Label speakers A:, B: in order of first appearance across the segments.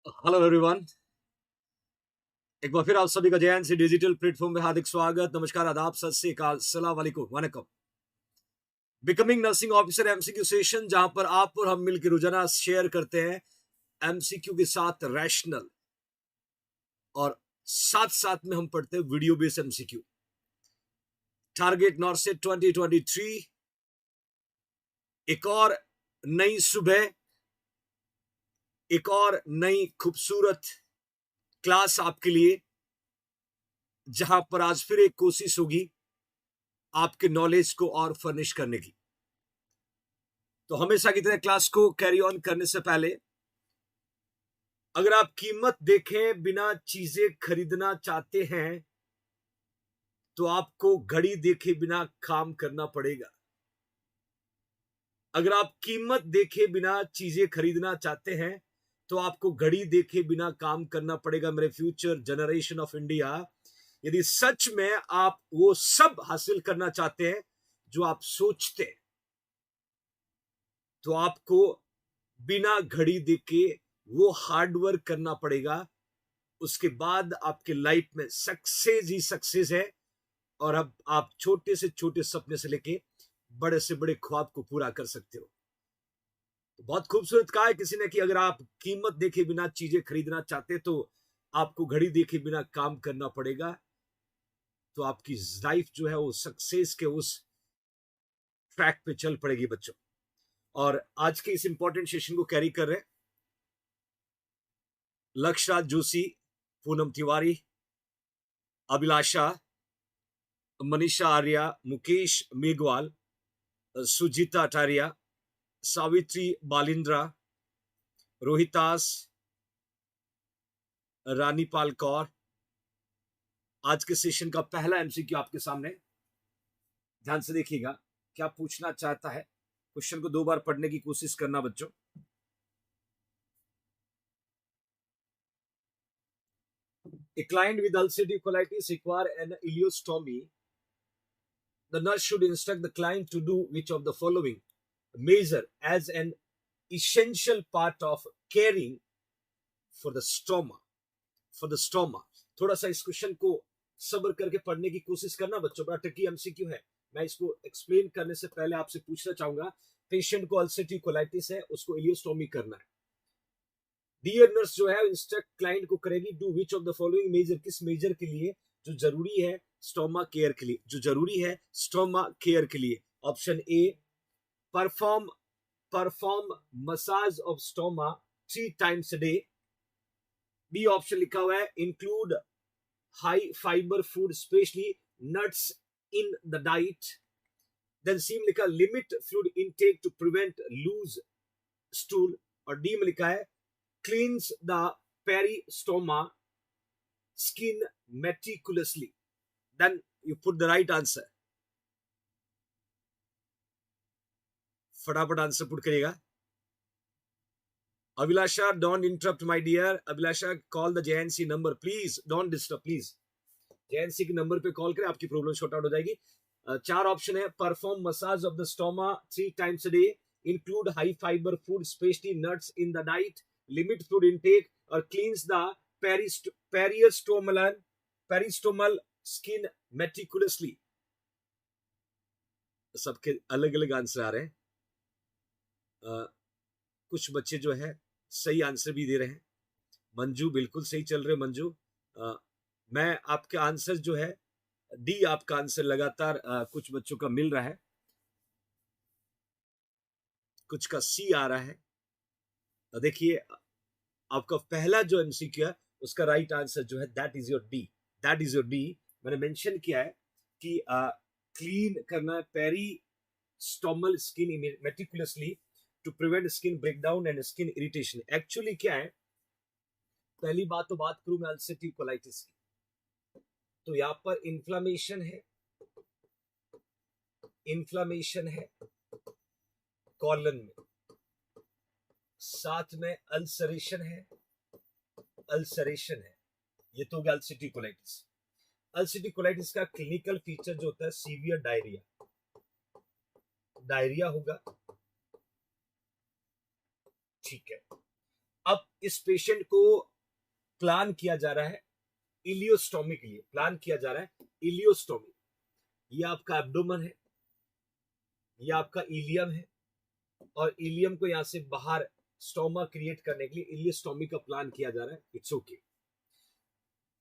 A: Hello everyone. एक बार फिर आप सभी का जैन डिजिटल प्लेटफॉर्म में हार्दिक स्वागत, नमस्कार, आदाब, सत श्री अकाल, अस्सलाम वालेकुम, vanakkam. Becoming nursing officer MCQ session, जहां पर आप और हम मिलकर रोजाना शेयर करते हैं एमसीक्यू के साथ रैशनल, और साथ साथ में हम पढ़ते हैं video based MCQ. Target north से 2023, एक और नई सुबह, एक और नई खूबसूरत क्लास आपके लिए, जहां पर आज फिर एक कोशिश होगी आपके नॉलेज को और फर्निश करने की। तो हमेशा की तरह क्लास को कैरी ऑन करने से पहले, अगर आप कीमत देखें बिना चीजें खरीदना चाहते हैं तो आपको घड़ी देखे बिना काम करना पड़ेगा। अगर आप कीमत देखे बिना चीजें खरीदना चाहते हैं तो आपको घड़ी देखे बिना काम करना पड़ेगा। मेरे फ्यूचर जनरेशन ऑफ इंडिया, यदि सच में आप वो सब हासिल करना चाहते हैं जो आप सोचते हैं, तो आपको बिना घड़ी देखे वो हार्डवर्क करना पड़ेगा। उसके बाद आपके लाइफ में सक्सेस ही सक्सेस है, और अब आप छोटे से छोटे सपने से लेके बड़े से बड़े ख्वाब को पूरा कर सकते हो। तो बहुत खूबसूरत कहा है किसी ने कि अगर आप कीमत देखे बिना चीजें खरीदना चाहते तो आपको घड़ी देखे बिना काम करना पड़ेगा। तो आपकी लाइफ जो है वो सक्सेस के उस ट्रैक पे चल पड़ेगी बच्चों। और आज के इस इंपॉर्टेंट सेशन को कैरी कर रहे हैं लक्षराज जोशी, पूनम तिवारी, अभिलाषा, मनीषा आर्या, मुकेश मेघवाल, सुजीता अटारिया, सावित्री बालिंद्रा, रोहितास, रानीपाल कौर। आज के सेशन का पहला एमसीक्यू आपके सामने, ध्यान से देखिएगा क्या पूछना चाहता है। क्वेश्चन को 2 बार पढ़ने की कोशिश करना बच्चों। A client with ulcerative colitis require an ileostomy. The nurse should instruct the client to do which of the following measure as an essential part of caring for the stoma. थोड़ा सा इस question को सब्र करके पढ़ने की कोशिश करना बच्चों, बड़ा ट्रिकी एमसीक्यू है। मैं इसको एक्सप्लेन करने से पहले आपसे पूछना चाहूंगा, पेशेंट को अल्सरेटिव कोलाइटिस है, उसको इलियोस्टोमी करना है। डियर नर्स जो है इंस्ट्रक्ट क्लाइंट को करेगी do which of the following measure, किस मेजर के लिए जो जरूरी है स्टोमा केयर के लिए, जो जरूरी है स्टोमा केयर के लिए। Option A, perform perform massage of stoma 3 times a day। B option लिखा हुआ है include high fibre food specially nuts in the diet. Then C में लिखा limit fluid intake to prevent loose stool. और D में लिखा है cleanse the peristoma skin meticulously. Then you put the right answer. फटाफट आंसर पुट करिएगा। Abhilasha, don't interrupt my dear. Abhilasha, call the JNC number please, don't disturb please. JNC के number पे call करें, आपकी प्रॉब्लम शॉर्ट आउट हो जाएगी। 4 option है, perform massage of the stoma 3 times a day, include high fibre food specially nuts in the diet, limit food intake, और क्लींस the पेरिस्टोमल skin meticulously. सबके अलग अलग आंसर आ रहे हैं। कुछ बच्चे जो है सही आंसर भी दे रहे हैं। मंजू बिल्कुल सही चल रहे। मंजू, मैं आपके आंसर जो है डी आपका आंसर लगातार कुछ बच्चों का मिल रहा है, कुछ का सी आ रहा है। देखिए आपका पहला जो एमसीक्यू है उसका राइट आंसर जो है that is your D, that is your D. मैंने मेंशन किया है कि क्लीन करना है peristomal skin meticulously to prevent skin breakdown and skin irritation. Actually क्या है, पहली बात तो बात करूं मैं अल्सरेटिव कोलाइटिस की, तो यहां पर इन्फ्लामेशन है कॉलन में, साथ में अल्सरेशन है, ये तो हो गया अल्सरेटिव कोलाइटिस। अल्सरेटिव कोलाइटिस का क्लिनिकल फीचर जो होता है सीवियर डायरिया होगा, ठीक है। अब इस पेशेंट को प्लान किया जा रहा है इलियोस्टोमी के लिए, प्लान किया जा रहा है इलियोस्टोमी। ये आपका एब्डोमेन है, ये आपका इलियम है, और इलियम को यहां से बाहर स्टोमा क्रिएट करने के लिए इलियोस्टोमी का प्लान किया जा रहा है। It's okay.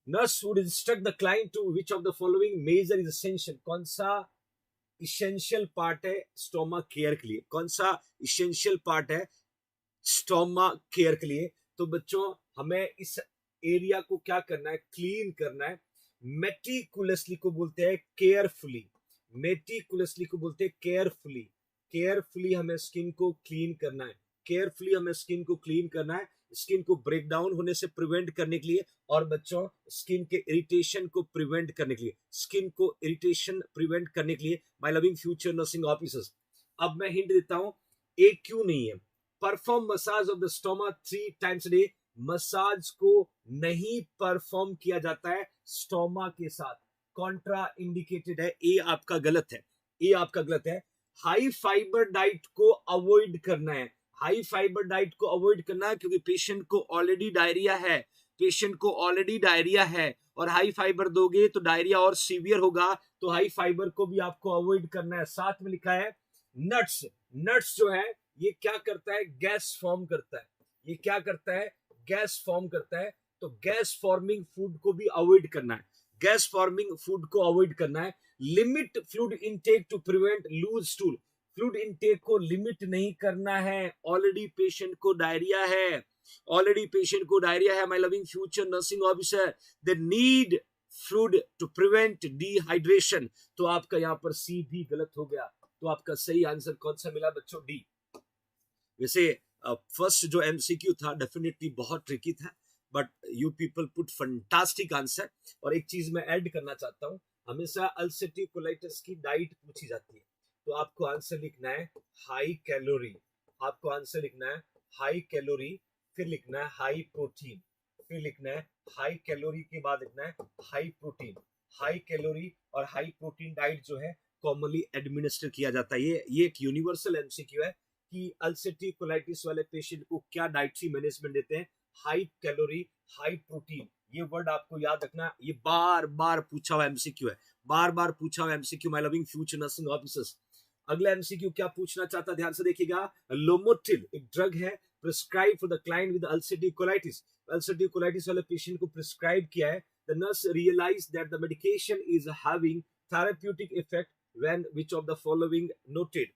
A: Nurse would instruct the client to which of the following measure is essential. कौन सा इसेंशियल पार्ट है स्टोमा केयर के लिए, कौन सा इसेंशियल पार्ट है स्टोमा केयर के लिए? तो बच्चों हमें इस एरिया को क्या करना है, क्लीन करना है। मेटिकुलसली को बोलते हैं केयरफुली, मेटिकुलसली को बोलते हैं केयरफुली। केयरफुली हमें स्किन को क्लीन करना है, केयरफुली हमें स्किन को क्लीन करना है, स्किन को ब्रेक डाउन होने से प्रिवेंट करने के लिए, और बच्चों स्किन के इरिटेशन को प्रिवेंट करने के लिए, स्किन को इरिटेशन प्रिवेंट करने के लिए, my loving future nursing officers. अब मैं हिंट देता हूं, एक क्यों नहीं है। Perform massage of the stoma 3 times a day. Massage को नहीं परफॉर्म किया जाता है स्टोमा के साथ, कॉन्ट्रा इंडिकेटेड है। ए आपका गलत है, ए आपका गलत है। हाई फाइबर डाइट को अवॉइड करना है, हाई फाइबर डाइट को अवॉइड करना है, क्योंकि पेशेंट को ऑलरेडी डायरिया है, पेशेंट को ऑलरेडी डायरिया है, और हाई फाइबर दोगे तो डायरिया और सीवियर होगा, तो हाई फाइबर को भी आपको अवॉइड करना है। साथ में लिखा है नट्स, नट्स जो है ये क्या करता है, गैस फॉर्म करता है, ये क्या करता है, गैस फॉर्म करता है। तो गैस फॉर्मिंग फूड को भी अवॉइड करना है, गैस फॉर्मिंग फूड को अवॉइड करना है। Limit fluid intake to prevent loose stool. Fluid intake को लिमिट नहीं करना है, ऑलरेडी पेशेंट को डायरिया है, ऑलरेडी पेशेंट को डायरिया है। My loving future nursing officer, they need fluid to prevent dehydration. तो आपका यहाँ पर सी भी गलत हो गया, तो आपका सही आंसर कौन सा मिला बच्चों, डी। वैसे फर्स्ट जो एमसीक्यू था डेफिनेटली बहुत ट्रिकी था, but you people put fantastic answer. और एक चीज मैं ऐड करना चाहता हूं, हमेशा अल्सरेटिव कोलाइटिस की डाइट पूछी जाती है, तो आपको आंसर लिखना है हाई कैलोरी, आपको आंसर लिखना है हाई कैलोरी, फिर लिखना है हाई प्रोटीन, फिर लिखना है हाई कैलोरी के बाद लिखना है हाई प्रोटीन। हाई कैलोरी और हाई प्रोटीन डाइट जो है कॉमनली एडमिनिस्टर किया जाता है। ये एक यूनिवर्सल एमसीक्यू है कि अल्सरेटिव कोलाइटिस वाले पेशेंट को क्या डाइटरी मैनेजमेंट देते हैं, हाई कैलोरी हाई प्रोटीन। ये वर्ड आपको याद रखना, ये बार बार पूछा हुआ एमसीक्यू है, बार बार पूछा हुआ MCQ. My loving future nursing officers, अगला एमसीक्यू क्या पूछना चाहता, ध्यान से देखिएगा। लोमोटिल एक ड्रग है prescribe for the client with ulcerative colitis. Ulcerative colitis वाले पेशेंट को प्रिस्क्राइब किया है। The nurse realise that the medication is having therapeutic effect when which of the following noted.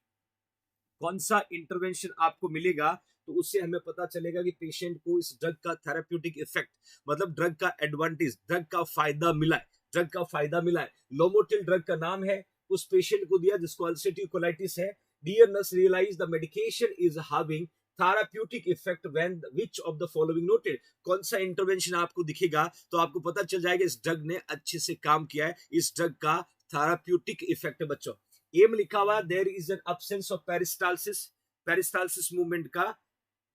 A: कौन सा इंटरवेंशन आपको मिलेगा तो उससे हमें पता चलेगा कि पेशेंट को इस ड्रग का थेरेप्यूटिक इफेक्ट, मतलब ड्रग का एडवांटेज, ड्रग का फायदा मिला है, ड्रग का फायदा मिला है। लोमोटिल ड्रग का नाम है, उस पेशेंट को दिया जिसको अल्सरेटिव कोलाइटिस है। Dear nurse realise the medication is having therapeutic effect when which of the following noted. कौन सा इंटरवेंशन आपको दिखेगा तो आपको पता चल जाएगा इस ड्रग ने अच्छे से काम किया है, इस ड्रग का थेरेप्यूटिक इफेक्ट। बच्चों ए में लिखा हुआ there is an absence of peristalsis, peristalsis movement का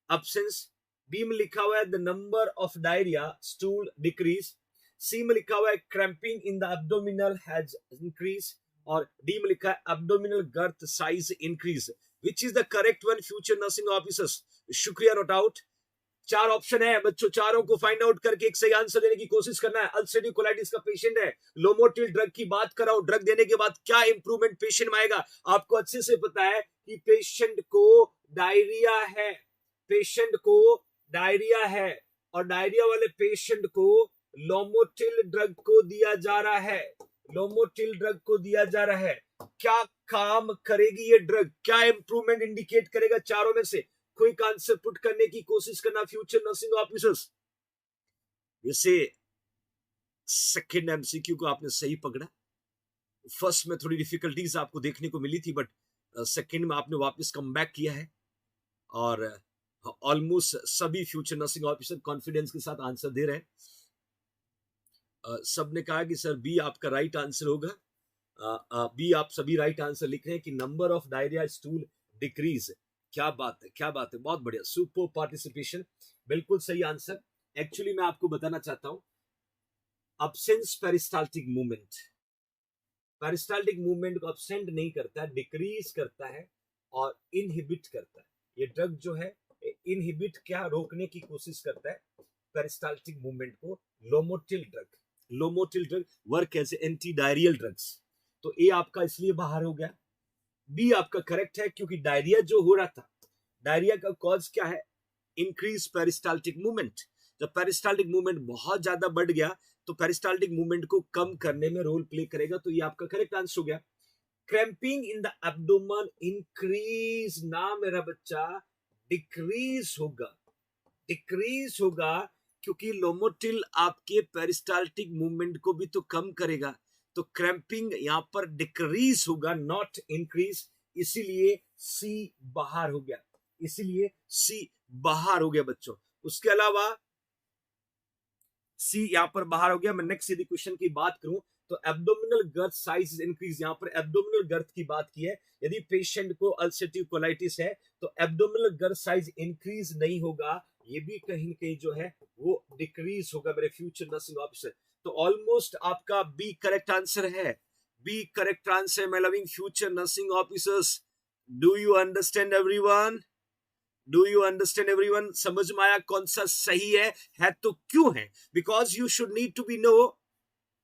A: अब्सेंस। बी में लिखा हुआ है the number of diarrhoea stool decrease. C में लिखा हुआ है cramping in the abdominal has increase, और डी में लिखा है abdominal girth size increase. Which is the correct one future nursing officers? शुक्रिया, नोट आउट। चार ऑप्शन है बच्चों, चारों को फाइंड आउट करके एक सही आंसर देने की कोशिश करना है। अल्सरेटिव कोलाइटिस का पेशेंट है, लोमोटिल ड्रग की बात कर रहा हूं, ड्रग देने के बाद क्या इंप्रूवमेंट पेशेंट में आएगा? आपको अच्छे से पता है कि पेशेंट को डायरिया है, पेशेंट को डायरिया है, और डायरिया वाले पेशेंट को लोमोटिल ड्रग को दिया जा रहा है, लोमोटिल ड्रग को दिया जा रहा है। क्या काम करेगी ये ड्रग, क्या इंप्रूवमेंट इंडिकेट करेगा? चारों में से क्विक आंसर पुट करने की कोशिश करना फ्यूचर नर्सिंग ऑफिसर्स। वैसे सेकंड एमसीक्यू को आपने सही पकड़ा, फर्स्ट में थोड़ी डिफिकल्टीज आपको देखने को मिली थी, बट सेकंड में आपने वापस कम बैक किया है, और ऑलमोस्ट सभी फ्यूचर नर्सिंग ऑफिसर कॉन्फिडेंस के साथ आंसर दे रहे हैं। सबने कहा कि सर बी आपका राइट आंसर होगा। बी आप सभी राइट आंसर लिख रहे हैं कि number of diarrhoea stool decrease. क्या बात है, क्या बात है, बहुत बढ़िया, सुपर पार्टिसिपेशन, बिल्कुल सही आंसर। एक्चुअली मैं आपको बताना चाहता हूं absence peristaltic movement, peristaltic movement को अब्सेंट नहीं करता है, डिक्रीज करता है और इनहिबिट करता है। ये ड्रग जो है इनहिबिट क्या रोकने की कोशिश करता है पेरिस्टाल्टिक मूवमेंट को। Lomotil drug work as anti diarrhoeal drugs. तो ए आपका इसलिए बाहर हो गया। बी आपका करेक्ट है क्योंकि डायरिया जो हो रहा था, डायरिया का कॉज क्या है? Increase peristaltic movement. जब पेरिस्टाल्टिक मूवमेंट बहुत ज्यादा बढ़ गया तो पेरिस्टाल्टिक मूवमेंट को कम करने में रोल प्ले करेगा। तो ये आपका करेक्ट आंसर हो गया। Cramping in the abdomen increase ना मेरा बच्चा डिक्रीज होगा, डिक्रीज होगा क्योंकि लोमोटिल आपके पेरिस्टाल्टिक मूवमेंट को भी तो कम करेगा। तो क्रैम्पिंग यहां पर डिक्रीज होगा, नॉट इंक्रीज। इसीलिए सी बाहर हो गया, इसीलिए सी बाहर हो गया बच्चों। उसके अलावा सी यहां पर बाहर हो गया। मैं नेक्स्ट यदि क्वेश्चन की बात करूं तो abdominal girth size is increase. यहां पर एब्डोमिनल गर्थ की बात की है। यदि पेशेंट को अल्सरेटिव कोलाइटिस है तो एब्डोमिनल गर्थ साइज इंक्रीज नहीं होगा, ये भी कहीं न कहीं जो है वो डिक्रीज होगा मेरे फ्यूचर नर्सिंग ऑफिसर। तो ऑलमोस्ट आपका बी करेक्ट आंसर है। B correct answer my loving future nursing officers. Do you understand everyone? Do you understand everyone? समझ में आया कौन सा सही है तो क्यों है? Because you should need to be know,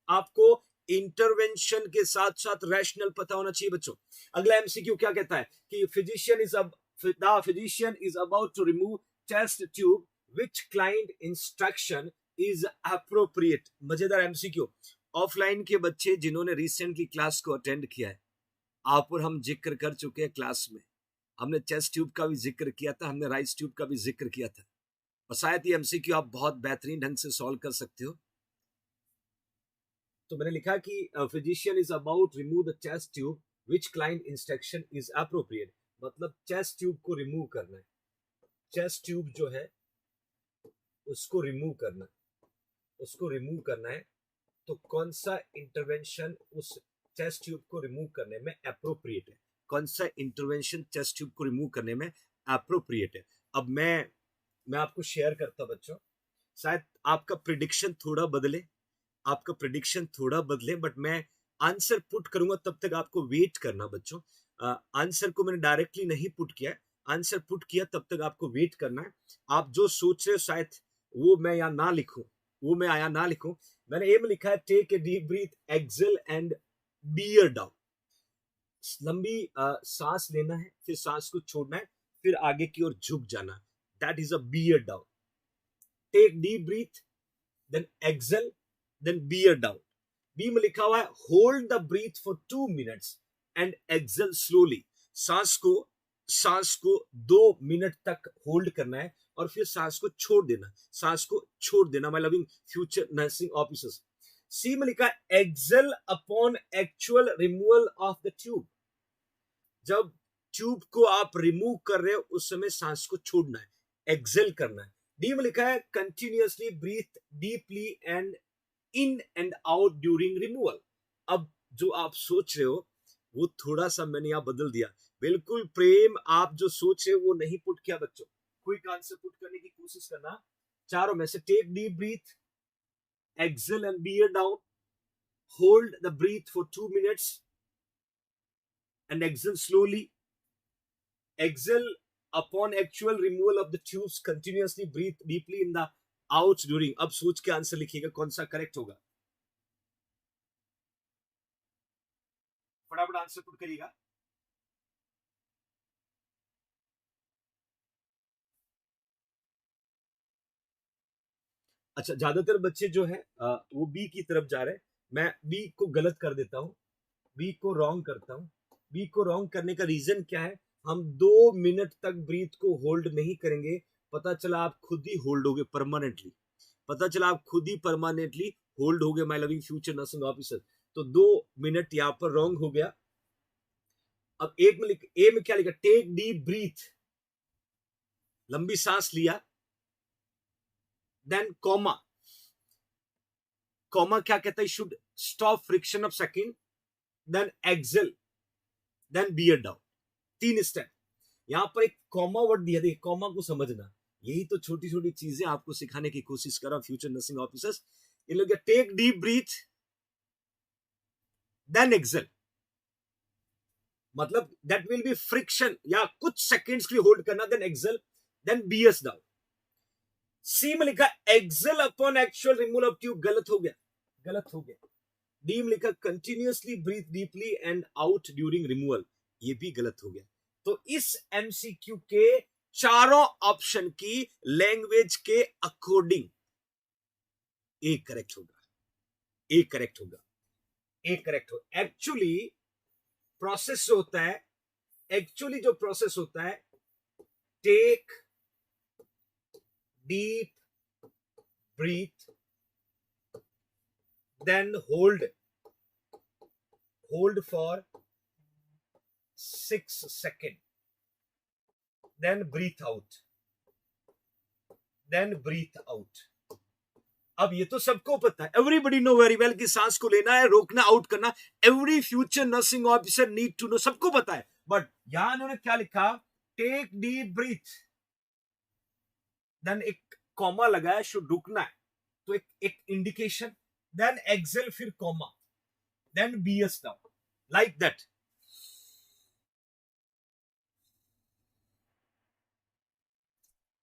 A: आपको इंटरवेंशन के साथ साथ रैशनल पता होना चाहिए बच्चों। अगला एमसीक्यू क्या कहता है कि physician is about to remove chest tube which client instruction is appropriate. मजेदार एमसीक्यू। ऑफलाइन के बच्चे जिन्होंने रिसेंटली क्लास को अटेंड किया है, आप और हम जिक्र कर चुके हैं क्लास में। हमने चेस्ट ट्यूब का भी जिक्र किया था, हमने राइस ट्यूब का भी जिक्र किया था, और शायद ये एमसीक्यू आप बहुत बेहतरीन ढंग से सॉल्व कर सकते हो। तो मैंने लिखा कि physician is about remove the chest tube which client instruction is appropriate. मतलब चेस्ट ट्यूब को रिमूव करना है, चेस्ट ट्यूब जो है उसको रिमूव करना, उसको रिमूव करना है। तो कौन सा इंटरवेंशन उस चेस्ट ट्यूब को रिमूव करने में अप्रोप्रिएट है? कौन सा इंटरवेंशन चेस्ट ट्यूब को रिमूव करने में अप्रोप्रिएट है? अब मैं आपको शेयर करता बच्चों, शायद आपका प्रिडिक्शन थोड़ा बदले, आपका प्रिडिक्शन थोड़ा बदले, बट मैं आंसर पुट करूंगा तब तक आपको वेट करना बच्चों। आंसर को मैंने डायरेक्टली नहीं पुट किया, आंसर पुट किया तब तक आपको वेट करना है। आप जो सोच रहे हो शायद वो मैं यहाँ ना लिखूं, वो मैं यहाँ ना लिखूं। मैंने ये में लिखा है take a deep breath, exhale and bear down. लंबी सांस लेना है, फिर सांस को छोड़ना है, फिर आगे की ओर झुक जाना। That is a bear down. Take deep breath, then exhale, then bear down. B में लिखा हुआ है hold the breath for 2 minutes and exhale slowly. सांस को 2 मिनट तक होल्ड करना है और फिर सांस को छोड़ देना, सांस को छोड़ देना my loving future nursing officers. C में लिखा है exhale upon actual removal of the tube. जब ट्यूब को आप रिमूव कर रहे हो उस समय सांस को छोड़ना है, एक्सेल करना है। डी में लिखा है continuously breathe deeply and in and out during removal. अब जो आप सोच रहे हो वो थोड़ा सा मैंने यहां बदल दिया। बिल्कुल प्रेम, आप जो सोच रहे हो वो नहीं पुट किया बच्चों। क्विक आंसर पुट करने की कोशिश करना। चारों में से take deep breath, exhale and bear down, hold the breath for 2 minutes and exhale slowly, exhale upon actual removal of the tubes, continuously breathe deeply in the out during। अब सोच के आंसर लिखिएगा कौन सा करेक्ट होगा, फटाफट answer put करिएगा। अच्छा, ज्यादातर बच्चे जो है वो बी की तरफ जा रहे हैं। मैं बी को गलत कर देता हूं, बी को रॉन्ग करता हूं। बी को रॉन्ग करने का रीजन क्या है? हम 2 मिनट तक ब्रीथ को होल्ड नहीं करेंगे। पता चला आप खुद ही होल्ड हो गए परमानेंटली, पता चला आप खुद ही परमानेंटली होल्ड हो गए my loving future nursing officer. तो 2 मिनट यहां पर रॉन्ग हो गया। अब एक में ए में क्या लिखा? टेक डीप ब्रीथ, लंबी सांस लिया, देन कॉमा। कॉमा क्या कहता है? Should stop friction of second, then exhale, then bear down. 3 step. यहां पर एक कॉमा वर्ड दिया, देखिए कॉमा को समझना। यही तो छोटी छोटी चीजें आपको सिखाने की कोशिश कर रहा हूं फ्यूचर नर्सिंग ऑफिसर्स। ये लोग take deep breath then exhale, मतलब दैट विल बी फ्रिक्शन, या कुछ सेकंड्स के लिए होल्ड करना, then exhale. Then BS down. C में लिखा exhale upon actual removal of tube, गलत हो गया, गलत हो गया। डी में लिखा continuously breathe deeply and out during removal, ये भी गलत हो गया। तो इस MCQ के चारों ऑप्शन की लैंग्वेज के अकॉर्डिंग ए करेक्ट होगा, ए करेक्ट होगा, ए करेक्ट हो। एक्चुअली प्रोसेस होता है, एक्चुअली जो प्रोसेस होता है, take deep breath then hold for 6 second, then breathe out, then breathe out. अब ये तो सबको पता है, एवरीबडी नो वेरी वेल कि सांस को लेना है, रोकना, आउट करना, every future nursing officer need to know, सबको पता है। बट यहां उन्होंने क्या लिखा, टेक डीप ब्रीथ, देन एक कॉमा लगाया, शुड रुकना है, तो एक इंडिकेशन, देन एक्सेल, फिर comma, then BS down, like that.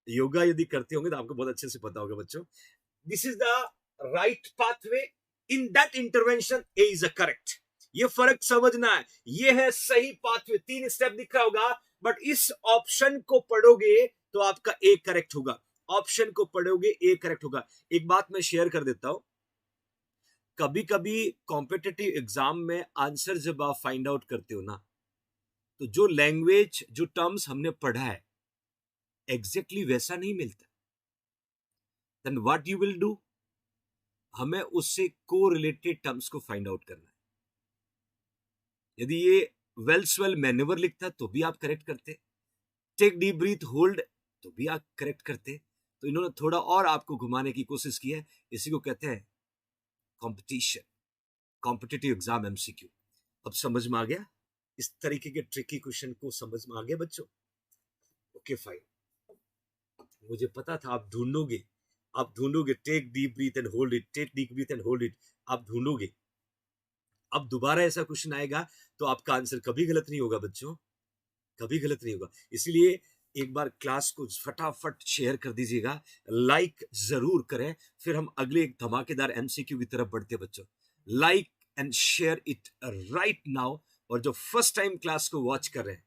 A: Yoga यदि करते होंगे तो आपको बहुत अच्छे से पता होगा बच्चों, this is the right pathway, in that intervention A is a correct. ये फर्क समझना है, ये है सही पाथवे, 3 स्टेप दिख रहा होगा, बट इस ऑप्शन को पढ़ोगे तो आपका ए करेक्ट होगा, ऑप्शन को पढ़ोगे ए करेक्ट होगा। एक बात मैं शेयर कर देता हूं, कभी कभी कॉम्पिटिटिव एग्जाम में आंसर जब आप फाइंड आउट करते हो ना, तो जो लैंग्वेज, जो टर्म्स हमने पढ़ा है एग्जैक्टली वैसा नहीं मिलता। Then what you will do, हमें उससे को रिलेटेड टर्म्स को फाइंड आउट करना है। यदि ये वेल्सवेल मैन्यूवर लिखता तो भी आप करेक्ट करते, टेक डीप ब्रीथ होल्ड तो भी आप करेक्ट करते। तो इन्होंने थोड़ा और आपको घुमाने की कोशिश की है, इसी को कहते हैं कंपटीशन, कॉम्पिटिटिव एग्जाम MCQ। अब समझ में आ गया, इस तरीके के ट्रिकी क्वेश्चन को समझ में आ गया बच्चों? ओके फाइन, मुझे पता था आप ढूंढोगे, आप ढूंढोगे, take deep breath and hold it, take deep breath and hold it, आप ढूंढोगे। अब दोबारा ऐसा क्वेश्चन आएगा तो आपका आंसर कभी गलत नहीं होगा बच्चों, कभी गलत नहीं होगा। इसीलिए एक बार क्लास को फटाफट शेयर कर दीजिएगा, लाइक जरूर करें, फिर हम अगले एक धमाकेदार MCQ की तरफ बढ़ते हैं बच्चों। Like and share it right now, और जो फर्स्ट टाइम क्लास को वॉच कर रहे हैं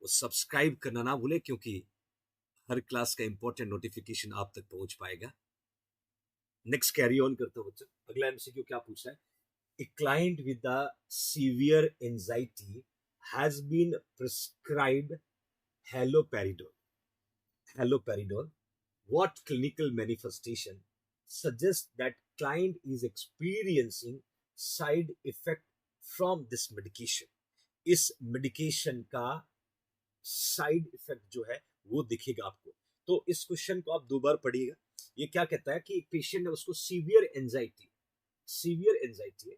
A: वो सब्सक्राइब करना ना भूले, क्योंकि हर क्लास का इंपॉर्टेंट नोटिफिकेशन आप तक पहुंच पाएगा। नेक्स्ट कैरी ऑन करता हूं बच्चों, अगला MCQ क्या पूछा है, a client with a severe anxiety has been prescribed haloperidol. Haloperidol. What clinical manifestation suggests that client is experiencing side effect from this medication? इस मेडिकेशन का साइड इफेक्ट जो है वो दिखेगा आपको। तो इस क्वेश्चन को आप 2 बार पढ़िएगा। ये क्या कहता है कि एक पेशेंट है, उसको सीवियर एंजाइटी है,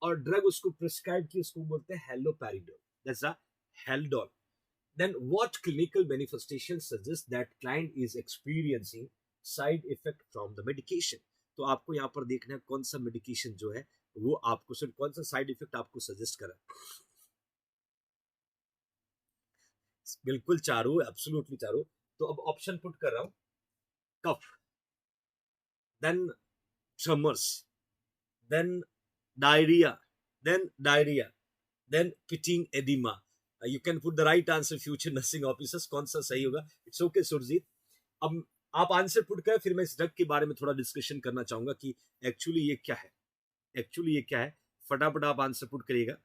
A: और ड्रग उसको प्रिस्क्राइब की, उसको बोलते हैं haloperidol, that's a Haldol. Then what clinical manifestation suggest that client is experiencing side effect from the medication. तो आपको यहाँ पर देखना है कौन सा मेडिकेशन जो है वो आपको सिर्फ कौन सा साइड इफेक्ट आपको सजेस्ट करा। बिल्कुल चारों, एब्सोल्युटली चारों। तो अब ऑप्शन पुट कर रहा हूं, cough, then tremors, then diarrhea, then pitting edema. You can put the right answer, future nursing officers, कौन सा सही होगा? It's okay Surjit. अब आप आंसर पुट करें, फिर मैं इस ड्रग के बारे में थोड़ा डिस्कशन करना चाहूंगा कि एक्चुअली ये क्या है, फटाफट आप आंसर पुट करिएगा।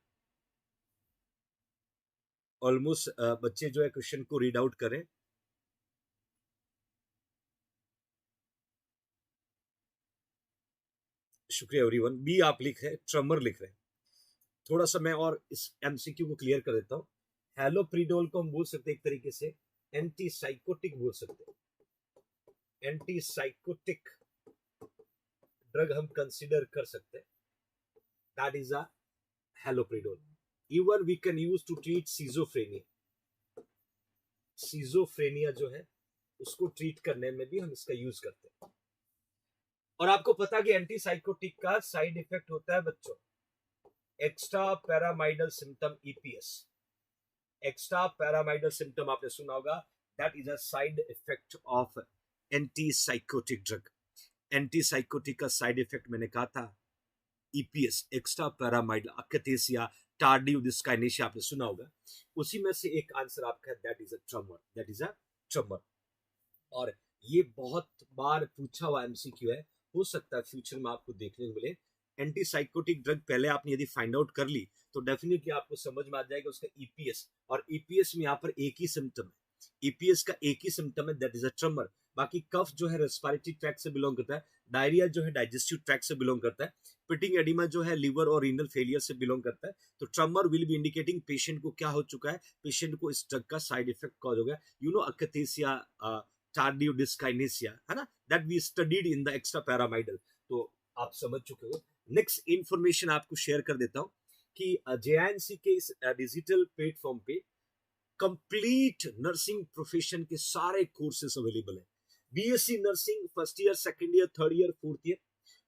A: ऑलमोस्ट बच्चे जो है क्वेश्चन को रीड आउट करें। शुक्रिया एवरीवन। बी आप लिख रहे हैं, ट्रमर लिख रहे हैं। थोड़ा सा मैं और इस MCQ को क्लियर कर देता हूं। हेलोपेरिडोल को हम बोल सकते हैं एक तरीके से एंटीसाइकोटिक बोल सकते हैं, एंटीसाइकोटिक ड्रग हम कंसीडर कर सकते हैं, that is a haloperidol. Even we can use to treat schizophrenia जो है उसको ट्रीट करने में भी हम इसका यूज करते हैं। और आपको पता कि एंटीसाइकोटिक का साइड इफेक्ट होता है बच्चों extrapyramidal symptom, EPS। Extrapyramidal symptom आपने सुना होगा, that is a side effect of antipsychotic drug. Antipsychotic का साइड इफेक्ट मैंने कहा था EPS, extrapyramidal akathisia tardive dyskinesia, आपने सुना होगा। उसी में से एक आंसर आपका that is a tremor, that is a tremor. और ये बहुत बार पूछा हुआ एमसीक्यू है, हो सकता है फ्यूचर में आपको देखने को मिले। एंटीसाइकोटिक ड्रग पहले आपने यदि फाइंड आउट कर ली तो डेफिनेटली आपको समझ में आ जाएगा उसका ईपीएस, और ईपीएस में यहाँ पर एक ही सिम्टम है, ईपीएस का एक ही सिम्टम है दैट इज अ ट्रमर। बाकी कफ जो है रेस्पिरेटरी ट्रैक से बिलोंग करता है, डायरिया जो है डाइजेस्टिव ट्रैक से बिलोंग करता है, पिटिंग एडिमा जो है लिवर और रीनल फेलियर से बिलोंग करता है। तो ट्रमर विल बी इंडिकेटिंग पेशेंट को क्या हो चुका है, पेशेंट को इस ड्रग का साइड इफेक्ट कॉज हो गया, you know akathisia tardive dyskinesia, है ना, that we studied in the extrapyramidal. तो आप समझ चुके हो। नेक्स्ट इंफॉर्मेशन आपको शेयर कर देता हूं कि जेएनसी के इस डिजिटल प्लेटफॉर्म पे कंप्लीट नर्सिंग प्रोफेशन के सारे कोर्सेस अवेलेबल है। BSc nursing first year, second year, third year, fourth year,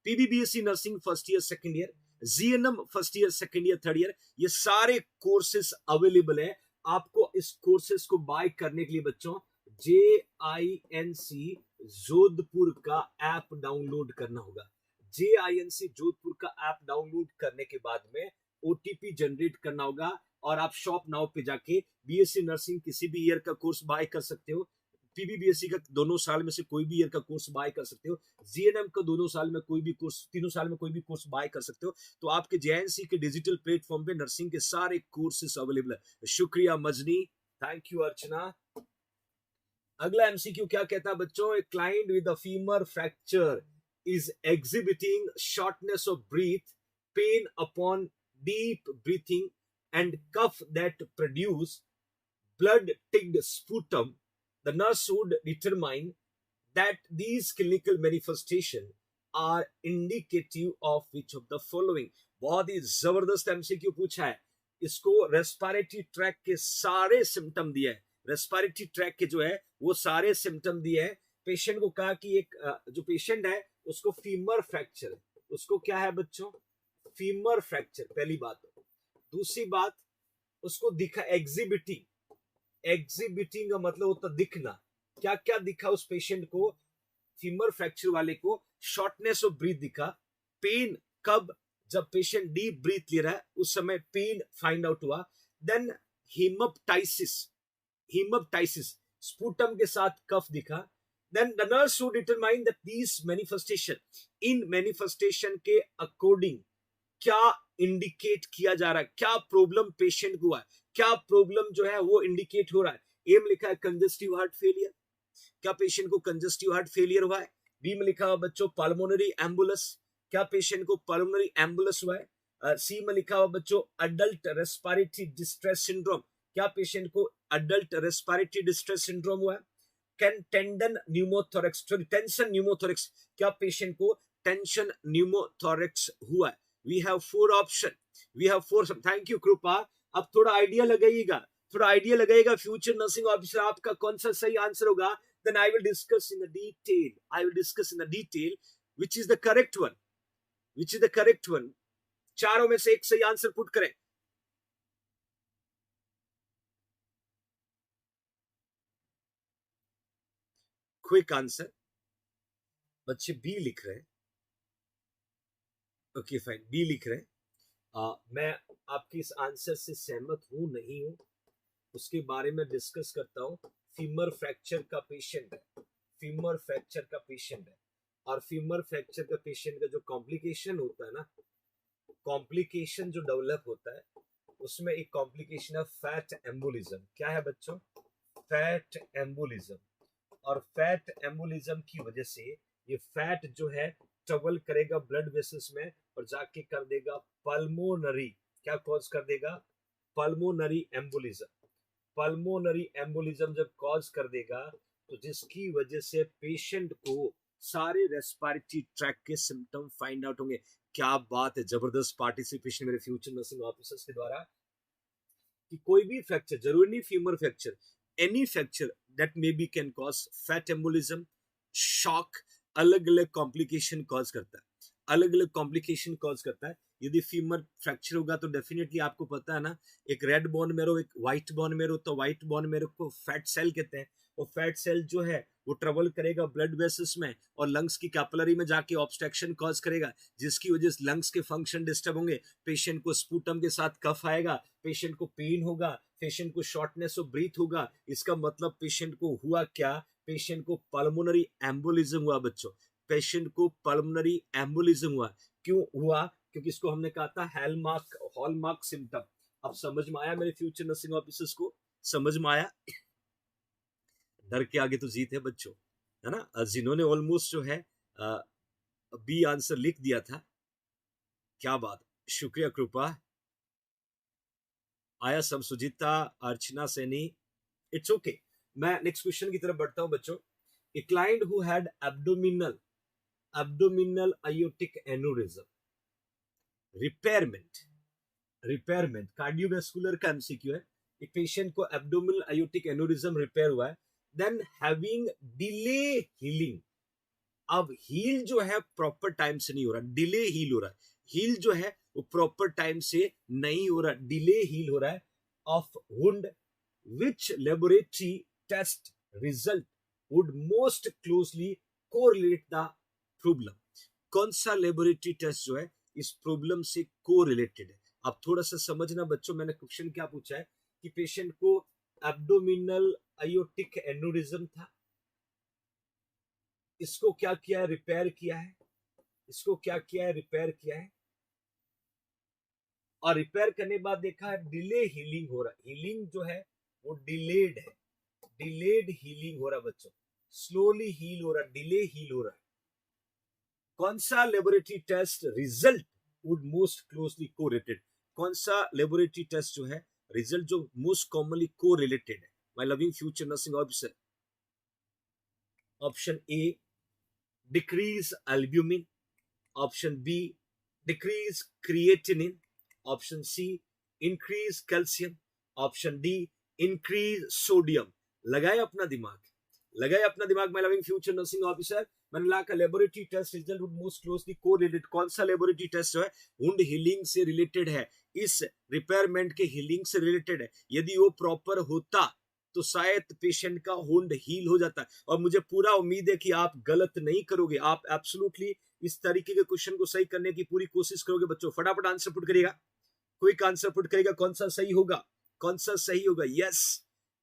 A: PBBSc nursing first year, second year, GNM first year, second year, third year, ये सारे courses available है। आपको इस courses को bye करने के लिए बच्चों JINC जोधपुर का ऐप डाउनलोड करना होगा। JINC जोधपुर का ऐप डाउनलोड करने के बाद में OTP जनरेट करना होगा, और आप शॉप नाउ पे जाके बीएससी नर्सिंग किसी भी ईयर का कोर्स बाय कर सकते हो, पीबीबीएससी का दोनों साल में से कोई भी ईयर का कोर्स बाय कर सकते हो, जीएनएम का दोनों साल में कोई भी कोर्स, तीनों साल में कोई भी कोर्स बाय कर सकते हो। तो आपके जेएनसी के डिजिटल प्लेटफॉर्म पे नर्सिंग के सारे कोर्सेस अवेलेबल है। शुक्रिया मजनी, थैंक यू अर्चना। अगला एमसीक्यू क्या कहता है बच्चों, a client with a femur fracture is exhibiting shortness of breath, pain upon deep breathing and cough that produce blood-ticked sputum. The nurse would determine that these clinical manifestations are indicative of which of the following. बहुत ही जबरदस्त MCQ पूछा है। इसको respiratory tract के सारे symptom दिए है, respiratory tract के जो है वो सारे सिम्टम दिए है। पेशेंट को कहा कि एक जो पेशेंट है उसको फीमर फ्रैक्चर है, उसको क्या है बच्चों, फीमर फ्रैक्चर, पहली बात। दूसरी बात, उसको दिखा एग्जिबिटिंग, एग्जिबिटिंग का मतलब होता दिखना। क्या क्या दिखा उस पेशेंट को, फीमर फ्रैक्चर वाले को शॉर्टनेस ऑफ ब्रीथ दिखा, पेन कब, जब पेशेंट डीप ब्रीथ ले रहा है उस समय पेन फाइंड आउट हुआ, देन हेमोप्टाइसिस, हेमोप्टाइसिस स्पुटम के साथ कफ दिखा, then the nurse would determine that these manifestation, in manifestation के अकॉर्डिंग क्या इंडिकेट किया जा रहा है, क्या प्रॉब्लम पेशेंट को है, क्या प्रॉब्लम जो है वो इंडिकेट हो रहा है। ए में लिखा है कंजस्टिव हार्ट फेलियर, क्या पेशेंट को कंजस्टिव हार्ट फेलियर हुआ है। बी में लिखा हुआ बच्चों पल्मोनरी एम्बुलस, क्या पेशेंट को पल्मोनरी एम्बुलस हुआ है। सी में लिखा हुआ बच्चों अडल्ट रेस्पिरेटरी डिस्ट्रेस सिंड्रोम, क्या पेशेंट को अडल्ट रेस्पिरेटरी डिस्ट्रेस सिंड्रोम हुआ है। टेंडन न्यूमोथोरेक्स, टेंशन न्यूमोथोरेक्स, क्या पेशेंट को टेंशन न्यूमोथोरेक्स हुआ है। We have 4 option, we have 4. Thank you कृपा। अब थोड़ा आइडिया लगाइएगा, थोड़ा आइडिया लगाइएगा फ्यूचर नर्सिंग ऑफिसर आपका कौन सा सही आंसर होगा। Then I will discuss in the detail, I will discuss in the detail which is the correct one, which is the correct one। चारों में से एक सही आंसर पुट करें। क्विक आंसर, बच्चे बी लिख रहे हैं, ओके फाइन, बी लिख रहे हैं। मैं आपकी इस आंसर से सहमत हूं नहीं हूं उसके बारे में डिस्कस करता हूं। फीमर फ्रैक्चर का पेशेंट है, फीमर फ्रैक्चर का पेशेंट है, और फीमर फ्रैक्चर का पेशेंट का जो कॉम्प्लिकेशन होता है ना, कॉम्प्लिकेशन जो डेवलप होता है उसमें एक कॉम्प्लिकेशन है फैट एम्बोलिज्म। क्या है बच्चों, फैट एम्बोलिज्म। और फैट एम्बोलिज्म की वजह से ये फैट जो है ट्रेवल करेगा ब्लड वेसल्स में और जाके कर देगा पल्मोनरी, क्या कॉज कर देगा, पल्मोनरी एम्बोलिज्म। पल्मोनरी एम्बोलिज्म जब कॉज कर देगा तो जिसकी वजह से पेशेंट को सारे रेस्पिरेटरी ट्रैक के सिम्टम फाइंड आउट होंगे। क्या बात है, जबरदस्त पार्टिसिपेशन मेरे फ्यूचर नर्सिंग ऑफिसर्स के द्वारा कि कोई भी फ्रैक्चर, जरूरी नहीं femur fracture, any fracture that may be can cause fat embolism, shock, अलग अलग कॉम्प्लिकेशन कॉज करता है, अलग अलग कॉम्प्लिकेशन कॉज करता है। यदि फीमर फ्रैक्चर होगा तो डेफिनेटली आपको पता है ना, एक रेड बोन मैरो, एक व्हाइट बोन मैरो, तो व्हाइट बोन मैरो को फैट सेल कहते हैं, वो फैट सेल जो है वो ट्रेवल करेगा ब्लड वेसल्स में और लंग्स की कैपिलरी में जाके ऑब्स्ट्रक्शन कॉज करेगा, जिसकी वजह से लंग्स के फंक्शन डिस्टर्ब होंगे, पेशेंट को स्पूटम के साथ कफ आएगा, पेशेंट को पेन होगा, पेशेंट को शॉर्टनेस ऑफ ब्रीथ होगा। इसका मतलब पेशेंट को हुआ क्या, पेशेंट को पल्मोनरी एम्बोलिज्म हुआ बच्चों, पेशेंट को पल्मोनरी एम्बोलिज्म हुआ। क्यों हुआ? क्योंकि इसको हमने कहा था हॉलमार्क सिम्टम। अब समझ में आया मेरे फ्यूचर नर्सिंग ऑफिसर्स को? समझ में आया? डर के आगे तो जीत है बच्चों, है ना। जिन्होंने ऑलमोस्ट जो है बी आंसर लिख दिया था, क्या बात, शुक्रिया कृपा। आया सब, सुजीता, अर्चना सैनी, इट्स ओके। मैं नेक्स्ट क्वेश्चन की तरफ बढ़ता हूं बच्चों। A client who had abdominal aortic aneurysm, repayment cardiovascular का एमसीक्यू है। एक पेशेंट को एब्डोमिनल आयोटिक एनोरिज्म रिपेयर हुआ है, देन हैविंग डिले हीलिंग। अब हील जो है प्रॉपर टाइम से नहीं हो रहा, डिले हील हो रहा है। हील जो है वो प्रॉपर टाइम से नहीं हो रहा, डिले हील हो रहा है of wound, which laboratory test result would most closely correlate the problem. कौन सा लेबोरेटरी टेस्ट जो है इस प्रॉब्लम से कोरिलेटेड है? अब थोड़ा सा समझना बच्चों, मैंने क्वेश्चन क्या पूछा है कि पेशेंट को एब्डोमिनल आयोटिक एनोरिज्म था, इसको क्या किया है, रिपेयर किया है। इसको क्या किया है, रिपेयर किया है। और रिपेयर करने के बाद देखा है डिले हीलिंग हो रहा है। हीलिंग जो है वो डिलेड है, डिलेड हीलिंग हो रहा है बच्चों, स्लोली हील हो रहा है, डिले हील हो रहा है। कौन सा laboratory test result would most closely correlated? कौन सा लेबोरेटरी टेस्ट जो है रिजल्ट जो मोस्ट कॉमनली कोरिलेटेड है? My loving future nursing officer, option A decrease albumin, option B decrease creatinine, option C increase calcium, option D increase sodium. लगाए अपना दिमाग, लगाए अपना दिमाग my loving future nursing officer. मैंने ला का laboratory test result would most closely correlated. कौन सा लेबोरेटरी टेस्ट जो है वुंड हीलिंग से रिलेटेड है, इस रिपेयरमेंट के हीलिंग से रिलेटेड है। यदि वो प्रॉपर होता तो शायद पेशेंट का वुंड हील हो जाता। और मुझे पूरा उम्मीद है कि आप गलत नहीं करोगे, आप एब्सोल्युटली इस तरीके के क्वेश्चन को सही करने की पूरी कोशिश करोगे बच्चों। फटाफट आंसर पुट करिएगा, क्विक आंसर पुट करिएगा, कौन सा सही होगा, कौन सा सही होगा। यस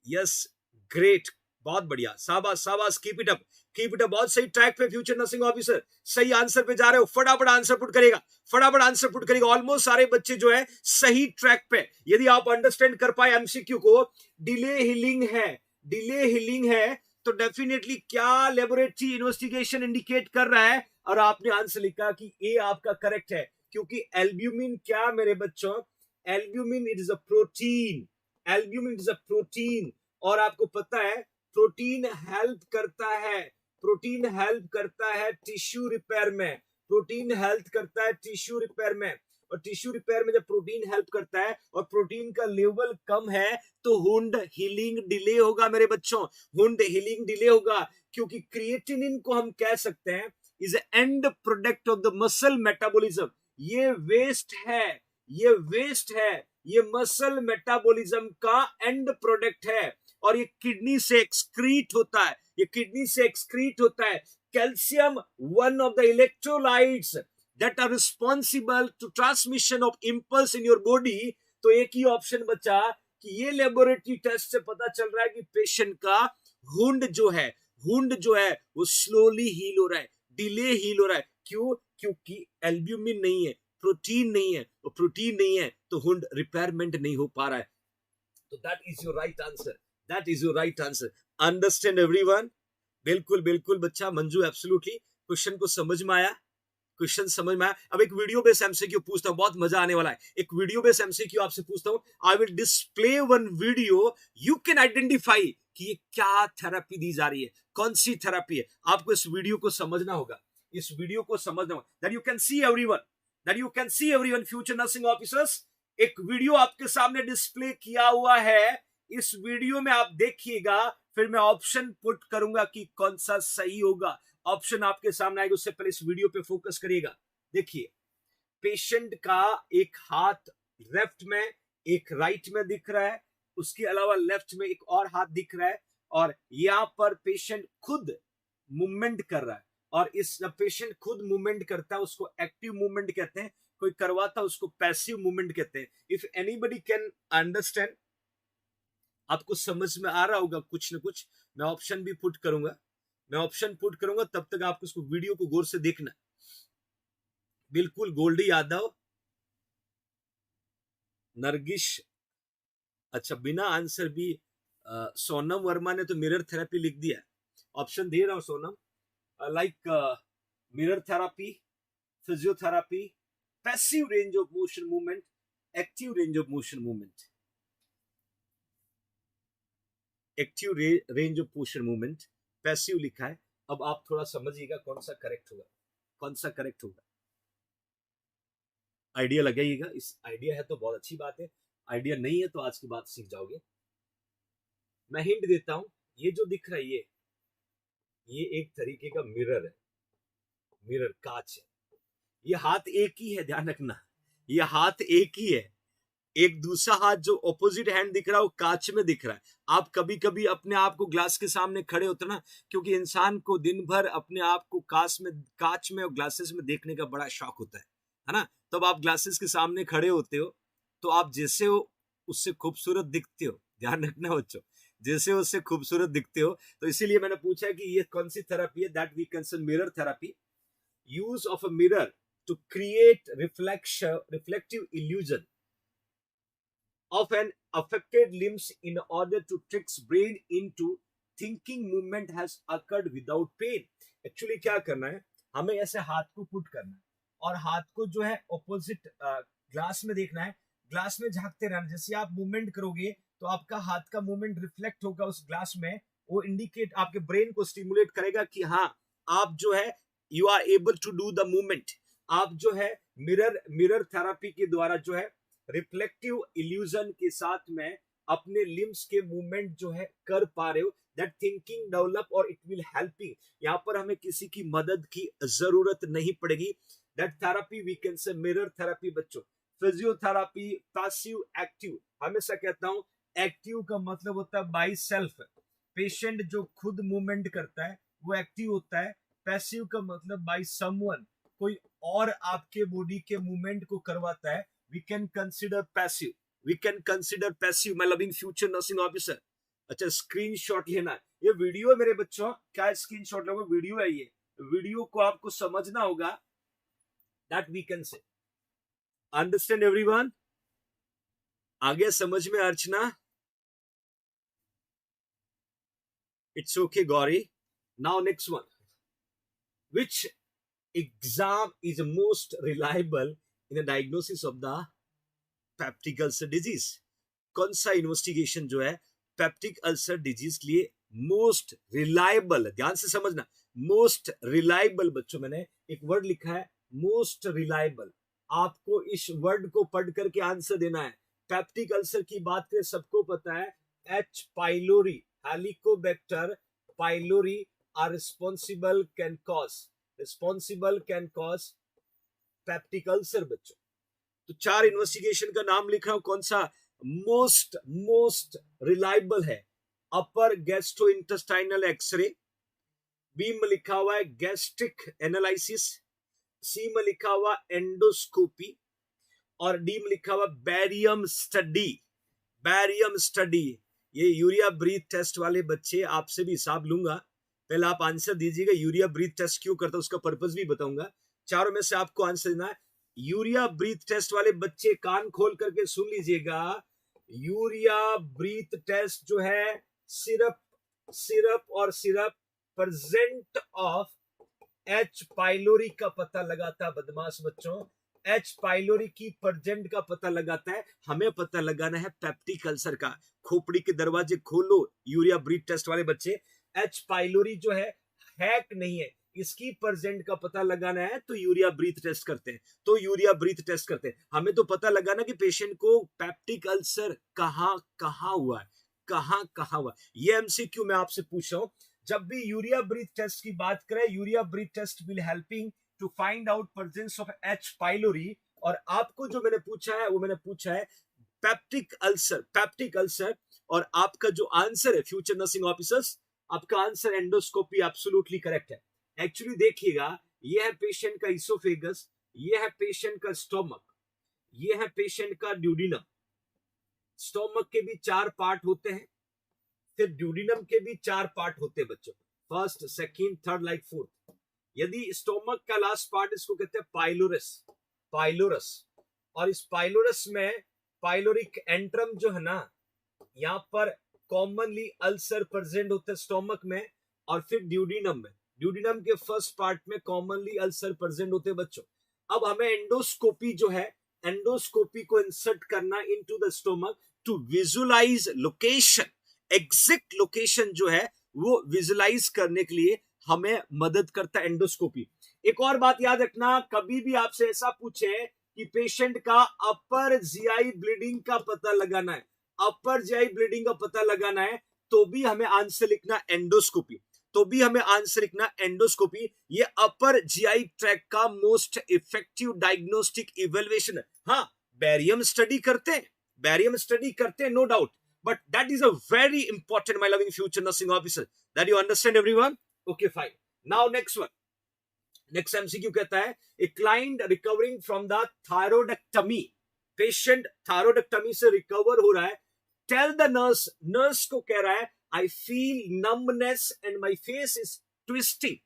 A: यस, ग्रेट, बहुत बढ़िया, शाबाश शाबाश, keep it up, keep it up. बहुत सही ट्रैक पे फ्यूचर नर्सिंग ऑफिसर, सही आंसर पे जा रहे हो। फटाफट आंसर पुट करेगा, फटाफट आंसर पुट करेगा। ऑलमोस्ट सारे बच्चे जो है सही ट्रैक पे। यदि आप अंडरस्टैंड कर पाए एमसीक्यू को, डिले हीलिंग है, डिले हीलिंग है, तो डेफिनेटली क्या लेबोरेटरी इन्वेस्टिगेशन इंडिकेट कर रहा है, और आपने आंसर लिखा कि ए आपका करेक्ट है। क्योंकि एल्ब्यूमिन क्या मेरे बच्चों, albumin it is a protein, albumin is a protein. और आपको पता है प्रोटीन हेल्प करता है, प्रोटीन हेल्प करता है टिश्यू रिपेयर में, प्रोटीन हेल्प करता है टिश्यू रिपेयर में। और टिश्यू रिपेयर में जब प्रोटीन हेल्प करता है और प्रोटीन का लेवल कम है तो वुंड हीलिंग डिले होगा मेरे बच्चों, वुंड हीलिंग डिले होगा। क्योंकि क्रिएटिनिन को हम कह सकते हैं is and product of the muscle metabolism. ये वेस्ट है, ये वेस्ट है, ये मसल मेटाबॉलिज्म का एंड प्रोडक्ट है। और ये किडनी से एक्सक्रीट होता है, ये किडनी से एक्सक्रीट होता है। Calcium one of the electrolytes that are responsible to transmission of impulse in your body. तो एक ही ऑप्शन बचा कि ये लेबोरेटरी टेस्ट से पता चल रहा है कि पेशेंट का वुंड जो है वो स्लोली हील हो रहा है, डिले हील हो रहा है। क्यों? क्योंकि एल्ब्यूमिन नहीं है, प्रोटीन नहीं है, तो प्रोटीन नहीं है तो वुंड रिपेयरमेंट नहीं हो पा रहा है। तो that is your right answer, that is your right answer. Understand everyone? बिल्कुल बिल्कुल बच्चा, मंजू एब्सोल्युटली। क्वेश्चन को समझ में आया, क्वेश्चन समझ में आया। अब एक वीडियो बेस एमसीक्यू पूछता हूं, बहुत मजा आने वाला है। एक वीडियो बेस एमसीक्यू आपसे पूछता हूं, I will display one video, you can identify कि ये क्या थेरेपी दी जा रही है, कौन सी थेरेपी है। आपको इस वीडियो को समझना होगा, इस वीडियो को समझना होगा, that you can see everyone, that you can see everyone future nursing officers. एक वीडियो आपके सामने डिस्प्ले किया हुआ है, इस वीडियो में आप देखिएगा, फिर मैं ऑप्शन पुट करूंगा कि कौन सा सही होगा। ऑप्शन आपके सामने आएगा, उससे पहले इस वीडियो पे फोकस करिएगा। देखिए, पेशेंट का एक हाथ लेफ्ट में, एक राइट में दिख रहा है, उसके अलावा लेफ्ट में एक और हाथ दिख रहा है, और यहाँ पर पेशेंट खुद मूवमेंट कर रहा है, और इस पेशेंट खुद मूवमेंट करता है उसको एक्टिव मूवमेंट कहते हैं, कोई करवाता है उसको पैसिव मूवमेंट कहते हैं। इफ एनीबडी कैन अंडरस्टैंड, आपको समझ में आ रहा होगा कुछ ना कुछ। मैं ऑप्शन भी पुट करूंगा, मैं ऑप्शन पुट करूंगा, तब तक आपको उसको वीडियो को गौर से देखना। बिल्कुल गोल्डी यादव, नरगिश, अच्छा बिना आंसर भी सोनम वर्मा ने तो मिरर थेरेपी लिख दिया। ऑप्शन दे रहा हूं Sonam, like mirror therapy, physiotherapy, passive range of motion movement, active range of motion movement, active range of motion movement, passive लिखा है। अब आप थोड़ा समझिएगा कौन सा करेक्ट होगा, कौन सा करेक्ट होगा, आइडिया लगाइएगा। इस आइडिया है तो बहुत अच्छी बात है, आइडिया नहीं है तो आज की बात सीख जाओगे। मैं हिंट देता हूं, ये जो दिख रहा है ये एक तरीके का मिरर है, मिरर कांच है। ये हाथ एक ही है, ध्यान रखना, ये हाथ एक ही है। एक दूसरा हाथ जो ऑपोजिट हैंड दिख रहा है वो कांच में दिख रहा है। आप कभी कभी अपने आप को ग्लास के सामने खड़े होते ना, क्योंकि इंसान को दिन भर अपने आप को कांच में और ग्लासेस में देखने का बड़ा शौक होता है ना। तब आप ग्लासेस के सामने खड़े होते हो तो आप जैसे हो उससे खूबसूरत दिखते हो, ध्यान रखना बच्चों, जैसे उससे खूबसूरत दिखते हो। तो इसीलिए मैंने पूछा कि ये कौन सी थेरेपी है, that we consider mirror therapy. Use of a mirror to create reflective illusion of an affected limbs in order to trick brain into thinking movement has occurred without pain। Actually क्या करना है, हमें ऐसे हाथ को put करना है और हाथ को जो है ऑपोजिट ग्लास में देखना है, ग्लास में झांकते रहना। जैसे आप मूवमेंट करोगे तो आपका हाथ का मूवमेंट रिफ्लेक्ट होगा उस ग्लास में, वो इंडिकेट आपके ब्रेन को स्टिमुलेट करेगा कि हाँ आप जो है you are able to do the movement. आप जो है मिरर थेरेपी के द्वारा जो है रिफ्लेक्टिव इल्यूजन के साथ में अपने लिम्स के मूवमेंट जो है कर पा रहे हो। दैट थिंकिंग डेवलप और इट विल हेल्पिंग, यहाँ पर हमें किसी की मदद की जरूरत नहीं पड़ेगी। That therapy we can say mirror therapy. बच्चों फिजियोथेरेपी पैसिव एक्टिव, हमेशा कहता हूं एक्टिव का मतलब होता है बाई सेल्फ, पेशेंट जो खुद मूवमेंट करता है वो एक्टिव होता है। पैसिव का मतलब बाई समवन, कोई और आपके बॉडी के मूवमेंट को करवाता है, we can consider passive, we can consider passive। मैं लविंग फ्यूचर नर्सिंग ऑफिसर। अच्छा स्क्रीनशॉट लेना है, ये वीडियो है मेरे बच्चों, क्या स्क्रीनशॉट लोगे, वीडियो है ये, वीडियो को आपको समझना होगा। That we can say understand everyone, आगे समझ में Archana, it's okay Gauri. Now next one, which exam is most reliable in the diagnosis of the peptic ulcer disease. कौन सा इन्वेस्टिगेशन जो है पेप्टिक अल्सर डिजीज के लिए मोस्ट रिलायबल है, ध्यान से समझना, मोस्ट रिलायबल। बच्चों मैंने एक वर्ड लिखा है मोस्ट रिलायबल, आपको इस वर्ड को पढ़ करके आंसर देना है। पेप्टिक अल्सर की बात करें सबको पता है H pylori, Helicobacter pylori are responsible can cause peptic ulcer. बच्चों तो 4 इन्वेस्टिगेशन का नाम लिख रहा हूं, कौन सा मोस्ट रिलायबल है। अपर गैस्ट्रोइंटेस्टाइनल एक्सरे, बी में लिखा हुआ है गैस्ट्रिक एनालिसिस, सी में लिखा हुआ एंडोस्कोपी और डी में लिखा हुआ बैरियम स्टडी। ये यूरिया ब्रीथ टेस्ट वाले बच्चे आपसे भी हिसाब लूंगा, पहले आप आंसर दीजिएगा यूरिया ब्रीथ टेस्ट क्यों करता है उसका पर्पस भी बताऊंगा। चारों में से आपको आंसर देना है। यूरिया ब्रीथ टेस्ट वाले बच्चे कान खोल करके सुन लीजिएगा, यूरिया ब्रीथ टेस्ट जो है सिर्फ प्रेजेंट ऑफ एच पाइलोरी का पता लगाता है। बदमाश बच्चों, एच पाइलोरी की प्रेजेंट का पता लगाता है, हमें पता लगाना है पेप्टिक अल्सर का। खोपड़ी के दरवाजे खोलो यूरिया ब्रीथ टेस्ट वाले बच्चे, एच पाइलोरी जो है हैक नहीं है, इसकी प्रेजेंट का पता लगाना है तो यूरिया ब्रीथ टेस्ट करते हैं। हमें तो पता लगाना कि पेशेंट को पेप्टिक अल्सर कहां हुआ है। ये एमसीक्यू मैं आपसे पूछ रहा हूं। जब भी यूरिया ब्रीथ टेस्ट की बात करें, urea breath test will helping to find out presence of H pylori. और आपको जो मैंने पूछा है वो मैंने पूछा है पेप्टिक अल्सर और आपका जो आंसर है फ्यूचर नर्सिंग ऑफिसर्स, आपका आंसर एंडोस्कोपी एब्सोल्युटली करेक्ट है। एक्चुअली देखिएगा, ये है पेशेंट का इसोफेगस, ये है पेशेंट का स्टोमक, ये है पेशेंट का ड्यूडिनम। स्टोमक के भी 4 पार्ट होते हैं, फिर ड्यूडिनम के भी 4 पार्ट होते हैं बच्चों, first, second, third, like fourth. यदि स्टोमक का लास्ट पार्ट, इसको कहते हैं पाइलोरस, पाइलोरस। और इस पाइलोरस में पाइलोरिक एंट्रम जो है ना, यहां पर कॉमनली अल्सर प्रेजेंट होता है स्टोमक में, और फिर ड्यूडिनम में, ड्यूडिनम के फर्स्ट पार्ट में कॉमनली अल्सर प्रेजेंट होते हैं बच्चों। अब हमें एंडोस्कोपी जो है, एंडोस्कोपी को इंसर्ट करना into the stomach to visualise location, exact location जो है वो विजुअलाइज करने के लिए हमें मदद करता है एंडोस्कोपी। एक और बात याद रखना, कभी भी आपसे ऐसा पूछे कि पेशेंट का अपर जीआई ब्लीडिंग का पता लगाना है, अपर जीआई ब्लीडिंग का पता लगाना है, तो भी हमें आंसर लिखना एंडोस्कोपी, तो भी हमें आंसर लिखना एंडोस्कोपी। ये अपर जीआई ट्रैक का मोस्ट इफेक्टिव डायग्नोस्टिक इवैल्यूएशन है। हाँ, बैरियम स्टडी करते हैं, बैरियम स्टडी करते हैं, no doubt, but that is a very important, my loving future nursing officer, that you understand everyone. Okay, fine. Now next one, next MCQ कहता है, a client recovering from the thyroidectomy, patient thyroidectomy से recover हो रहा है, tell the nurse, nurse को कह रहा है, I feel numbness and my face is twisting,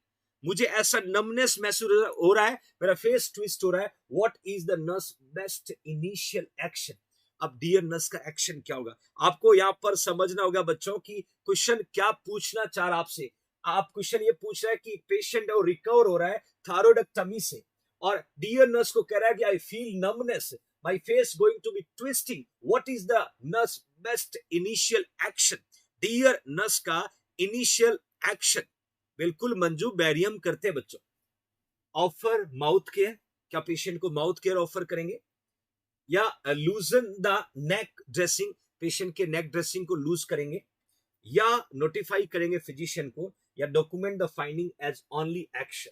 A: मुझे ऐसा numbness महसूस हो रहा है, मेरा face twist हो रहा है, what is the nurse best initial action? अब डियर नर्स का एक्शन क्या होगा, आपको यहां पर समझना होगा बच्चों की क्वेश्चन क्या पूछना चाह रहा आपसे। आप क्वेश्चन ये पूछ रहा है कि पेशेंट है वो रिकवर हो रहा है थायरॉइडेक्टमी से, और डियर नर्स को कह रहा है कि I feel numbness, my face going to be twisting, what is the nurse best initial action? Dear nurse का इनिशियल एक्शन बिल्कुल मंजू बैरियम करते हैं बच्चों। ऑफर माउथ केयर, क्या पेशेंट को माउथ केयर ऑफर करेंगे, या loosen the neck dressing, patient के नेक ड्रेसिंग को लूज करेंगे, या नोटिफाई करेंगे फिजिशियन को, या document the finding as only action,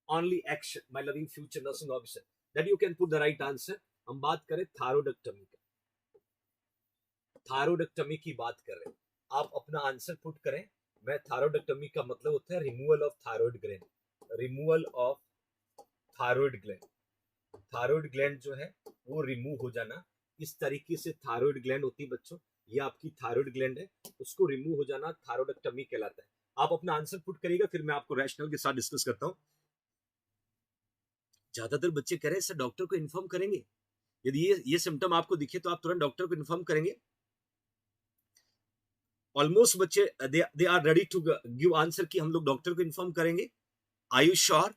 A: only action, my loving future nursing officer, that you can put the right answer. हम बात करें थायरॉइडेक्टमी का, थायरॉइडेक्टमी की बात कर रहे हैं, आप अपना आंसर पुट करें। मैं थायरॉइडेक्टमी का मतलब होता है removal of thyroid gland, removal of thyroid gland, thyroid gland जो है वो रिमूव हो जाना, इस तरीके से थायरॉइड ग्लैंड होती है बच्चों, ये आपकी थायरॉइड ग्लैंड है, उसको रिमूव हो जाना थायरॉइडेक्टमी कहलाता है। आप अपना आंसर पुट करिएगा, फिर मैं आपको रैशनल के साथ डिस्कस करता हूं। ज्यादातर बच्चे कह रहे हैं सर डॉक्टर को इन्फॉर्म करेंगे, यदि ये सिम्टम आपको दिखे तो आप तुरंत डॉक्टर को इन्फॉर्म करेंगे। ऑलमोस्ट बच्चे they are ready to give answer कि हम लोग डॉक्टर को इन्फॉर्म करेंगे। Are you sure,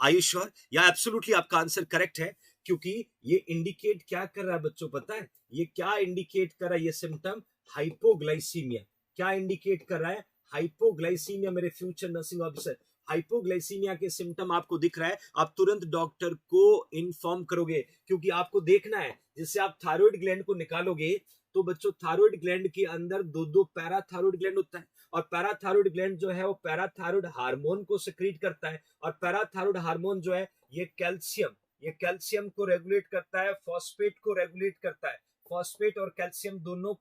A: are you sure? या एब्सोल्युटली आपका आंसर करेक्ट है, क्योंकि ये इंडिकेट क्या कर रहा है बच्चों, पता है ये क्या इंडिकेट कर रहा है? ये सिम्टम हाइपोग्लाइसीमिया, क्या इंडिकेट कर रहा है? हाइपोग्लाइसीमिया। मेरे फ्यूचर नर्सिंग ऑफिसर, हाइपोग्लाइसीमिया के सिम्टम आपको दिख रहा है, आप तुरंत डॉक्टर को इन्फॉर्म करोगे, क्योंकि आपको देखना है जिससे आप थायरॉइड ग्लैंड को निकालोगे तो बच्चों थायरॉइड ग्लैंड के अंदर दो पैराथायरॉइड ग्लैंड होता है, और पैराथायरॉइड ग्लैंड जो है वो पैराथायरॉइड हार्मोन को सिक्रीट करता है, और पैराथायरॉइड हार्मोन जो है ये कैल्शियम को रेगुलेट करता है, फॉस्फेट को रेगुलेट करता है, फॉस्फेट और कैल्शियम दोनों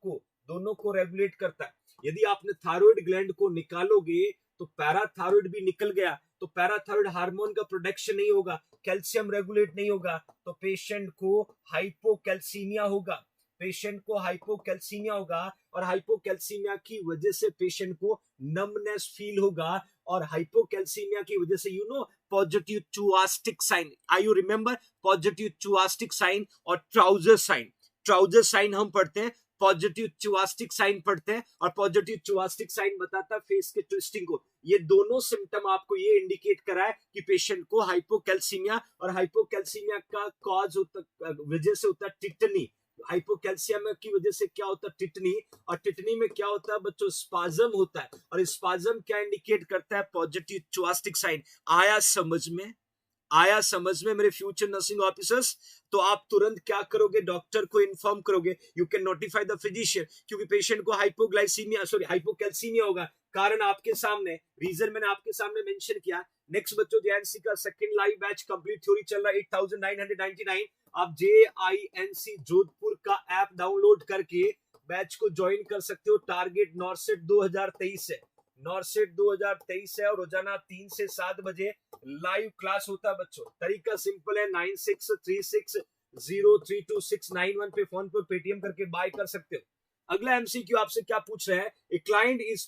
A: को रेगुलेट करता है। यदि आपने थायरॉइड ग्लैंड को निकालोगे तो पैराथायरॉइड भी निकल गया, तो पैराथायरॉइड हार्मोन का प्रोडक्शन नहीं होगा, कैल्शियम रेगुलेट नहीं होगा, तो पेशेंट को हाइपोकैल्सीमिया होगा, पेशेंट को हाइपोकैल्सीमिया होगा, और हाइपोकैल्सीमिया की वजह से पेशेंट को नमनेस फील होगा, और हाइपोकैल्सीमिया की वजह से positive Chvostek sign, I you remember positive Chvostek sign और ट्राउजर साइन हम पढ़ते हैं, पॉजिटिव चुआस्टिक साइन पढ़ते हैं, और पॉजिटिव चुआस्टिक साइन बताता है फेस के ट्विस्टिंग को। ये दोनों सिम्टम आपको ये इंडिकेट करा है कि पेशेंट को हाइपोकैल्सीमिया, और हाइपोकैल्सीमिया का कॉज वजह से होता है टिटनी, हाइपोकैल्सियम की वजह से क्या होता है? टिटनी, और टिटनी में क्या होता है बच्चों? स्पाज्म होता है, और स्पाज्म क्या इंडिकेट करता है? Positive Chvostek sign. आया समझ में? आया समझ में मेरे फ्यूचर नर्सिंग ऑफिसर्स? तो आप तुरंत क्या करोगे? डॉक्टर को इन्फॉर्म करोगे, you can notify the physician, क्योंकि पेशेंट को हाइपोकैल्सीमिया होगा। कारण आपके सामने, रीजन मैंने आपके सामने मेंशन किया। नेक्स्ट बच्चों जेएनसी का second live batch complete theory चल रहा है 8999। आप JINC जोधपुर का ऐप डाउनलोड करके बैच को ज्वाइन कर सकते हो। टारगेट नॉर्सेट 2023 है, नॉर्सेट 2023 है और रोजाना 3 से 7 बजे लाइव क्लास होता है बच्चों। तरीका सिंपल है, 9636032691 पे फोन पर पेटीएम करके बाय कर सकते हो। अगला एमसीक्यू आपसे क्या पूछ रहा है? A client is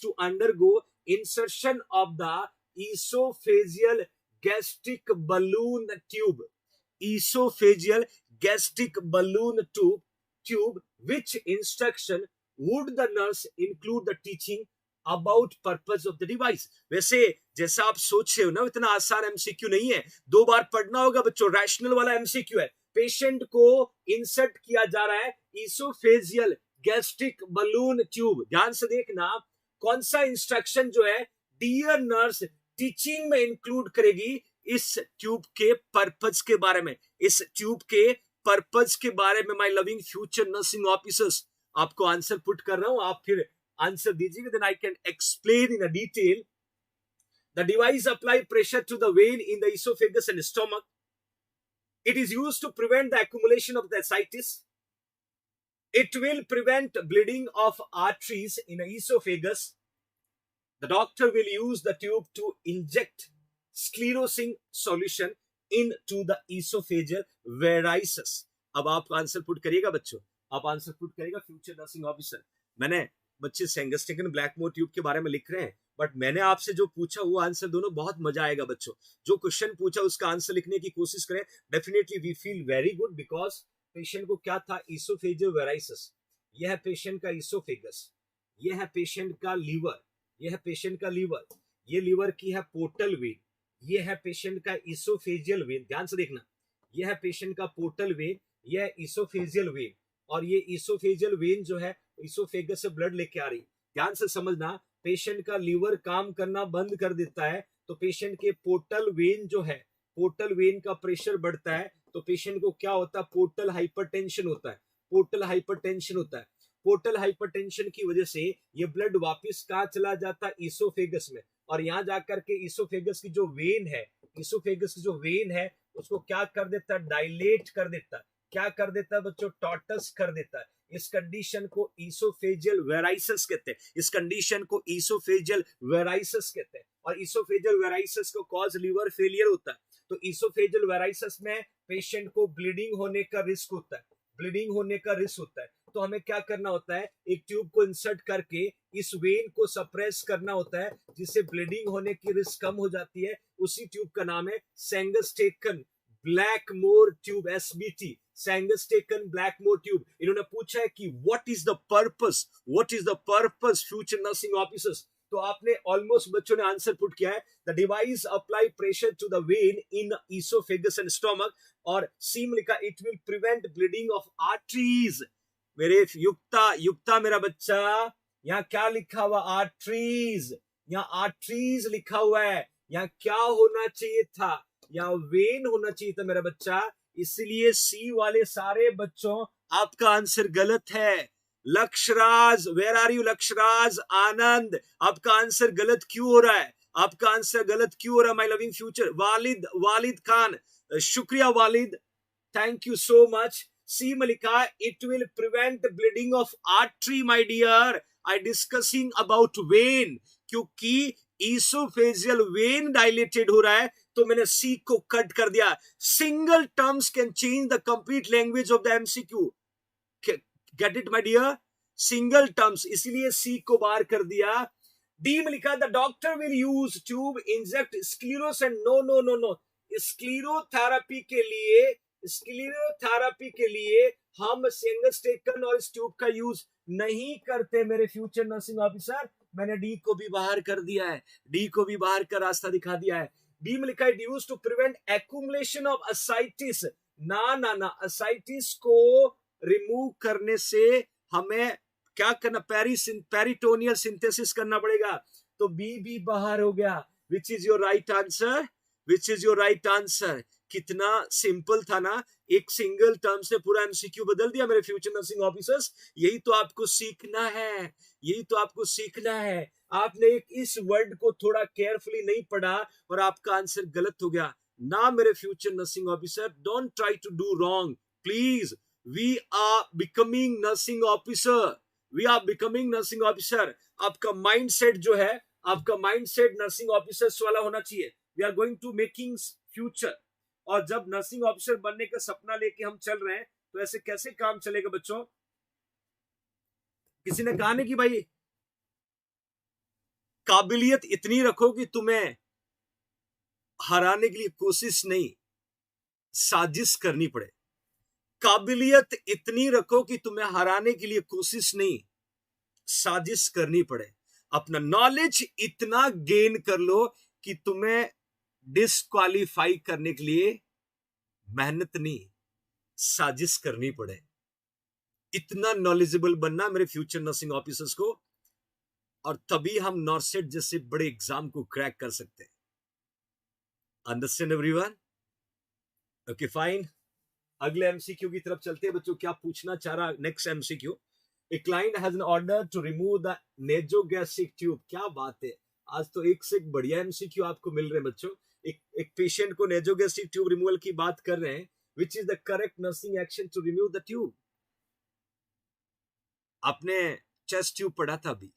A: to undergo insertion of the esophageal gastric balloon tube, esophageal gastric balloon tube, which instruction would the nurse include the teaching about purpose of the device? वैसे जैसा आप सोच रहे हो ना, इतना आसान एमसीक्यू नहीं है, 2 बार पढ़ना होगा बच्चों। रैशनल वाला एमसीक्यू है। पेशेंट को इंसर्ट किया जा रहा है इसोफेजियल गैस्ट्रिक बलून ट्यूब। ध्यान से देखना कौन सा इंस्ट्रक्शन जो है डियर नर्स टीचिंग में इंक्लूड करेगी इस ट्यूब के पर्पज के बारे में, इस ट्यूब के पर्पज के बारे में। My loving future nursing officers, आपको आंसर पुट कर रहा हूं, आप फिर आंसर दीजिएगा, then I can explain in a detail. The device apply pressure to the vein in the esophagus and stomach. It is used to prevent the accumulation of the ascites. It will prevent bleeding of arteries in the esophagus. The doctor will use the tube to inject sclerosing solution into the esophageal varices. अब आप answer put करिएगा बच्चों, आप answer put करिएगा future nursing officer. मैंने बच्चे सेंगस्टेकन Blakemore tube के बारे में लिख रहे हैं, बट मैंने आपसे जो पूछा वो आंसर दोनों बहुत मजा आएगा बच्चों। जो क्वेश्चन पूछा उसका आंसर लिखने की कोशिश करें। Definitely we feel very good because patient को क्या था? Esophageal varices. यह है पेशेंट का इसोफेगस, यह है पेशेंट का लीवर, यह है पेशेंट का लीवर, ये लीवर की है पोर्टल वेन, ये है पेशेंट का इसोफेजियल वेन। ध्यान से देखना, यह है पेशेंट का पोर्टल वेन, यह है इसोफेजियल वेन, और ये इसोफेजियल वेन जो है इसोफेगस से ब्लड लेके आ रही। ध्यान से समझना, पेशेंट का लीवर काम करना बंद कर देता है तो पेशेंट के पोर्टल वेन जो है, पोर्टल वेन का प्रेशर बढ़ता है तो पेशेंट को क्या होता है? पोर्टल हाइपरटेंशन होता है, पोर्टल हाइपरटेंशन होता है। पोर्टल हाइपरटेंशन की वजह से ये ब्लड वापस कहाँ चला जाता है? इसोफेगस में, और यहाँ जाकर के इसोफेगस की जो वेन है, इसोफेगस की जो वेन है उसको क्या कर देता है? डायलेट कर देता है। क्या कर देता है बच्चों? टॉर्टस कर देता है। इस कंडीशन को इसोफेजियल वेराइसिस कहते हैं, इस कंडीशन को इसोफेजियल वेराइसिस कहते हैं। और इसोफेजियल वेराइसिस को कॉज लीवर फेलियर होता है। तो इसोफेजियल वेराइसिस में पेशेंट को ब्लीडिंग होने का रिस्क होता है, ब्लीडिंग होने का रिस्क होता है। तो हमें क्या करना होता है? एक ट्यूब को इंसर्ट करके इस वेन को सप्रेस करना होता है, जिससे ब्लीडिंग होने की रिस्क कम हो जाती है। उसी ट्यूब का नाम है Sengstaken Blakemore tube, SBT, Sengstaken Blakemore tube. इन्होंने पूछा है कि what is the purpose, what is the purpose future nursing officers. तो आपने ऑलमोस्ट बच्चों ने आंसर पुट किया है। The device apply pressure to the vein in oesophagus and stomach, और सी में लिखा it will prevent bleeding of arteries. मेरे युक्ता मेरा बच्चा, यहाँ क्या लिखा हुआ? आर्टरीज, यहाँ आर्टरीज लिखा हुआ है। यहाँ क्या होना चाहिए था? यहाँ वेन होना चाहिए था मेरा बच्चा। इसलिए सी वाले सारे बच्चों आपका आंसर गलत है। Laksharaj, where are you Laksharaj? आनंद, आपका आंसर गलत क्यों हो रहा है? आपका आंसर गलत क्यों हो रहा है? माय लविंग फ्यूचर वालिद खान, शुक्रिया Walid, thank you so much. C में लिखा it will prevent bleeding of artery. My dear, I discussing about vein, क्योंकि इसोफेजियल वेन डायलेटेड हो रहा है तो मैंने सी को कट कर दिया। Single terms can change the complete language of the MCQ. Get it my dear? Single terms, इसलिए सी को बाहर कर दिया। डी में लिखा the doctor will use tube inject sclerose and no no no no. Sclerotherapy के लिए हम सेंगस्टेकन और इस ट्यूब का यूज नहीं करते मेरे फ्यूचर नर्सिंग ऑफिसर। मैंने डी को भी बाहर कर दिया है, डी को भी बाहर का रास्ता दिखा दिया है। डी में लिखा है use to prevent accumulation of ascites. ना, असाइटिस को रिमूव करने से हमें क्या करना? पेरिटोनियल सिंथेसिस करना पड़ेगा। तो बी भी बाहर हो गया। Which is your right answer? Which is your right answer? कितना सिंपल था ना, एक सिंगल टर्म से पूरा एमसीक्यू बदल दिया मेरे फ्यूचर नर्सिंग ऑफिसर्स। यही तो आपको सीखना है, यही तो आपको सीखना है। आपने इस वर्ड को थोड़ा केयरफुली नहीं पढ़ा और आपका आंसर गलत हो गया ना मेरे future nursing officer. Don't try to do wrong please, we are becoming nursing officer, we are becoming nursing officer. आपका माइंडसेट जो है, आपका माइंडसेट नर्सिंग ऑफिसर्स वाला होना चाहिए। We are going to making future. और जब नर्सिंग ऑफिसर बनने का सपना लेके हम चल रहे हैं, तो ऐसे कैसे काम चलेगा बच्चों? किसी ने कहा नहीं कि भाई काबिलियत इतनी रखो कि तुम्हें हराने के लिए कोशिश नहीं, साजिश करनी पड़े। काबिलियत इतनी रखो कि तुम्हें हराने के लिए कोशिश नहीं, साजिश करनी पड़े। अपना नॉलेज इतना गेन कर लो कि तुम्हें डिस्क्वालीफाई करने के लिए मेहनत नहीं, साजिश करनी पड़े। इतना नॉलेजेबल बनना मेरे फ्यूचर नर्सिंग ऑफिसर्स को, और तभी हम नॉर्सेट जैसे बड़े एग्जाम को क्रैक कर सकते हैं। Understand everyone? Okay fine. अगले एमसीक्यू की तरफ चलते हैं बच्चों। क्या पूछना चाह रहा next MCQ? A client has an order to remove the nasogastric tube. क्या बात है, आज तो एक से एक बढ़िया एमसीक्यू आपको मिल रहे हैं बच्चों। एक पेशेंट को नेसोगैस्ट्रिक ट्यूब रिमूवल की बात कर रहे हैं। Which is the correct nursing action to remove the tube? आपने चेस्ट ट्यूब पढ़ा था, अभी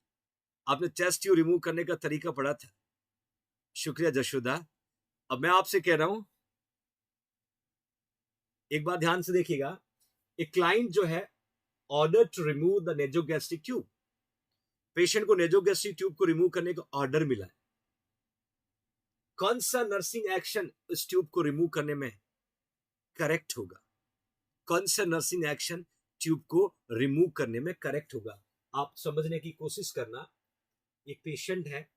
A: आपने चेस्ट ट्यूब रिमूव करने का तरीका पढ़ा था। शुक्रिया जशोदा। अब मैं आपसे कह रहा हूं, एक बात ध्यान से देखिएगा। एक क्लाइंट जो है order to remove the nasogastric tube, patient को नेसोगैस्ट्रिक ट्यूब को रिमूव करने का ऑर्डर मिला है। कौन सा नर्सिंग एक्शन इस ट्यूब को रिमूव करने में करेक्ट होगा? कौन सा नर्सिंग एक्शन ट्यूब को रिमूव करने में करेक्ट होगा? आप समझने की कोशिश करना। एक पेशेंट है,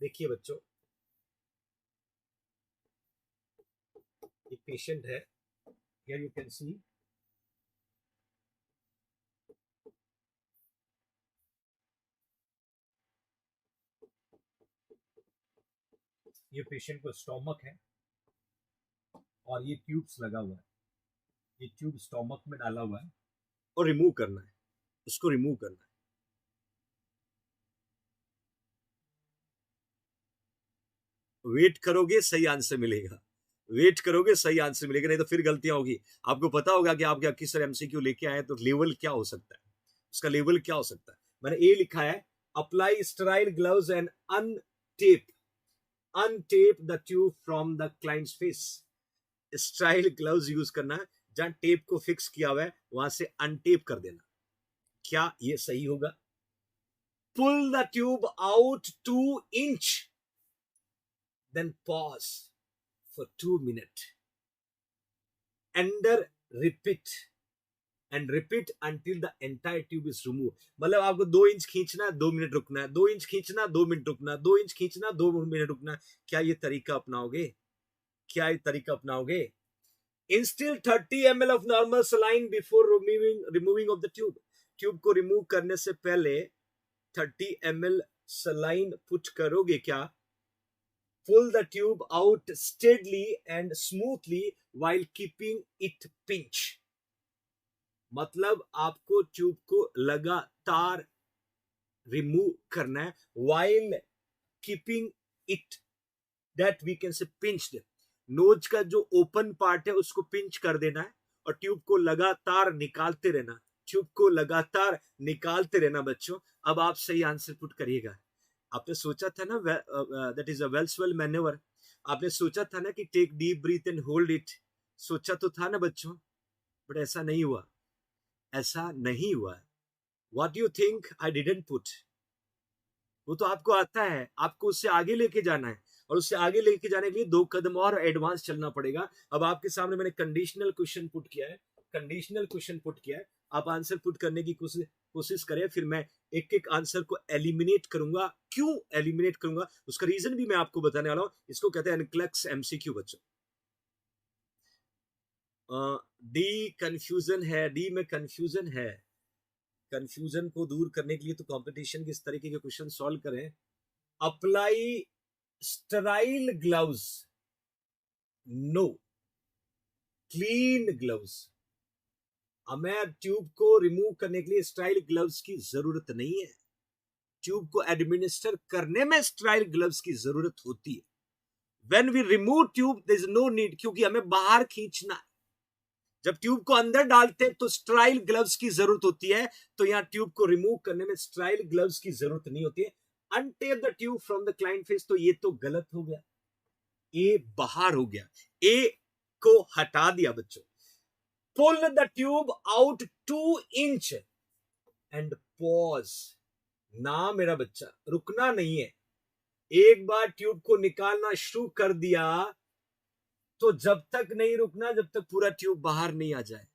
A: देखिए बच्चों, एक पेशेंट है, हियर यू कैन सी, ये पेशेंट को स्टोमक है और ये ट्यूब्स लगा हुआ है। ये ट्यूब स्टोमक में डाला हुआ है और रिमूव करना है, इसको रिमूव करना है। वेट करोगे सही आंसर मिलेगा, वेट करोगे सही आंसर मिलेगा, नहीं तो फिर गलतियां होगी। आपको पता होगा कि आप क्या किस तरह एमसीक्यू लेके आए, तो लेवल क्या हो सकता है, उसका लेवल क्या हो सकता है। मैंने ए लिखा है, apply sterile gloves and untape the tube from the client's face. Sterile gloves use करना है, जहां टेप को फिक्स किया हुआ है वहां से अनटेप कर देना। क्या ये सही होगा? Pull the tube out 2 inch, then pause for 2 minutes and repeat until the entire tube is removed. मतलब आपको 2 इंच खींचना है, 2 मिनट रुकना है, 2 इंच खींचना, 2 मिनट रुकना, 2 इंच खींचना, 2 मिनट रुकना। क्या ये तरीका अपनाओगे? क्या ये तरीका अपनाओगे? Instill 30 ml of normal saline before removing of the tube. Tube को रिमूव करने से पहले 30 ml saline पुट करोगे क्या? Pull the tube out steadily and smoothly while keeping it pinch. मतलब आपको ट्यूब को लगातार रिमूव करना है while keeping it, that we can say pinched. Nose का जो ओपन पार्ट है उसको पिंच कर देना है और ट्यूब को लगातार निकालते रहना, ट्यूब को लगातार निकालते रहना बच्चों। अब आप सही आंसर पुट करिएगा। आपने सोचा था ना, that is a Valsalva manoeuvre. आपने सोचा था ना कि take deep breath and hold it, सोचा तो था ना बच्चों, बट ऐसा नहीं हुआ, ऐसा नहीं हुआ। What you think I didn't put? वो तो आपको आता है, आपको उससे आगे लेके जाना है, और उससे आगे लेके जाने के लिए 2 कदम और एडवांस चलना पड़ेगा। अब आपके सामने मैंने कंडीशनल क्वेश्चन पुट किया है, कंडीशनल क्वेश्चन पुट किया है। आप आंसर पुट करने की कोशिश करें, फिर मैं एक एक आंसर को एलिमिनेट करूंगा। क्यों एलिमिनेट करूंगा उसका रीजन भी मैं आपको बताने वाला हूं। इसको कहते हैं एनक्लेक्स एमसीक्यू बच्चों। डी कंफ्यूजन है, डी में कंफ्यूजन है। कंफ्यूजन को दूर करने के लिए तो कंपटीशन के इस तरीके के क्वेश्चन सॉल्व करें। Apply sterile gloves, no, clean gloves. हमें ट्यूब को रिमूव करने के लिए स्टेराइल ग्लव्स की जरूरत नहीं है। ट्यूब को एडमिनिस्टर करने में स्टेराइल ग्लव्स की जरूरत होती है। When we remove tube there is no need, क्योंकि हमें बाहर खींचना है, जब ट्यूब को अंदर डालते हैं तो स्टराइल ग्लव्स की जरूरत होती है, तो यहाँ ट्यूब को रिमूव करने में स्टराइल ग्लव्स की जरूरत नहीं होती है। Untape the tube from the client face, तो ये तो गलत हो गया, ए बाहर हो गया, ए को हटा दिया बच्चों। Pull the tube out 2 inch and pause, ना मेरा बच्चा रुकना नहीं है। एक बार ट्यूब को निकालना शुरू कर दिया तो जब तक नहीं रुकना जब तक पूरा ट्यूब बाहर नहीं आ जाए।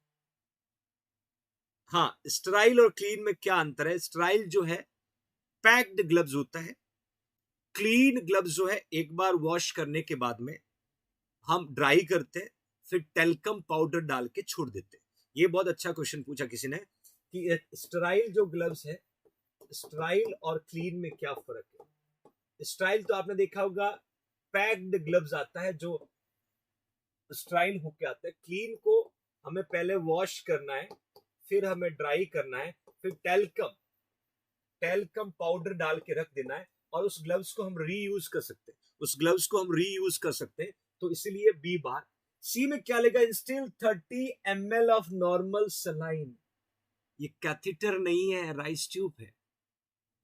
A: हाँ, स्टराइल और क्लीन में क्या अंतर है? स्टराइल जो है पैक्ड ग्लव्स होता है, क्लीन ग्लव्स जो है एक बार वॉश करने के बाद में हम ड्राई करते हैं, फिर टेल्कम पाउडर डाल के छोड़ देते हैं। ये बहुत अच्छा क्वेश्चन पूछा किसी ने कि स्टराइल जो ग्लव्स है, स्टराइल और क्लीन में क्या फर्क है? स्टराइल तो आपने देखा होगा पैक्ड ग्लव्स आता है जो स्टराइल होके आता है। क्लीन को हमें पहले वॉश करना है, फिर हमें ड्राई करना है, फिर टेल्कम पाउडर डाल के रख देना है, और उस ग्लव्स को हम रीयूज कर सकते हैं, तो इसीलिए बी बार। सी में क्या लेगा? Instil 30 ml of normal saline. ये कैथेटर नहीं है, राइस ट्यूब है।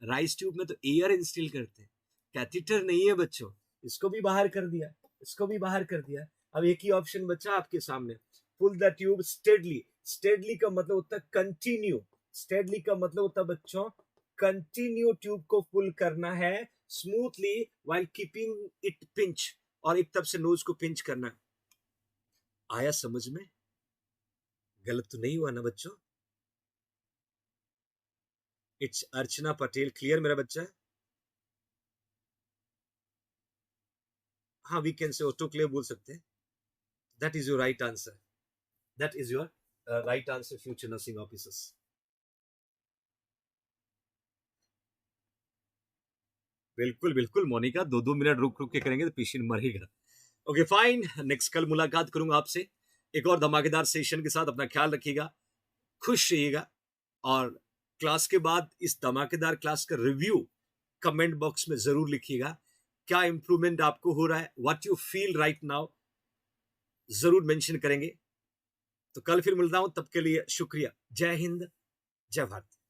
A: राइस ट्यूब में तो एयर इंस्टिल करते हैं, कैथेटर नहीं है बच्चों। इसको भी बाहर कर दिया, इसको भी बाहर कर दिया। अब एक ही ऑप्शन बचा आपके सामने, pull the tube steadily. Steadily का मतलब होता है कंटिन्यू, स्टेडली का मतलब होता है बच्चों कंटिन्यू ट्यूब को पुल करना है smoothly while keeping it pinch, और एक तरफ से नोज को पिंच करना है। आया समझ में? गलत तो नहीं हुआ ना बच्चों? इट्स अर्चना पटेल, क्लियर मेरा बच्चा? हाँ, वी कैन से ऑटोक्लेव बोल सकते हैं। That is your right answer, that is your right answer future nursing officers. बिल्कुल बिल्कुल मोनिका, 2-2 मिनट रुक रुक के करेंगे तो पेशेंट मरेगा। ओके फाइन, नेक्स्ट कल मुलाकात करूंगा आपसे एक और धमाकेदार सेशन के साथ। अपना ख्याल रखिएगा, खुश रहिएगा, और क्लास के बाद इस धमाकेदार क्लास का रिव्यू कमेंट बॉक्स में जरूर लिखिएगा। क्या इंप्रूवमेंट आपको हो रहा है, what you feel right now, जरूर मेंशन करेंगे। तो कल फिर मिलता हूं, तब के लिए शुक्रिया। जय हिंद, जय भारत।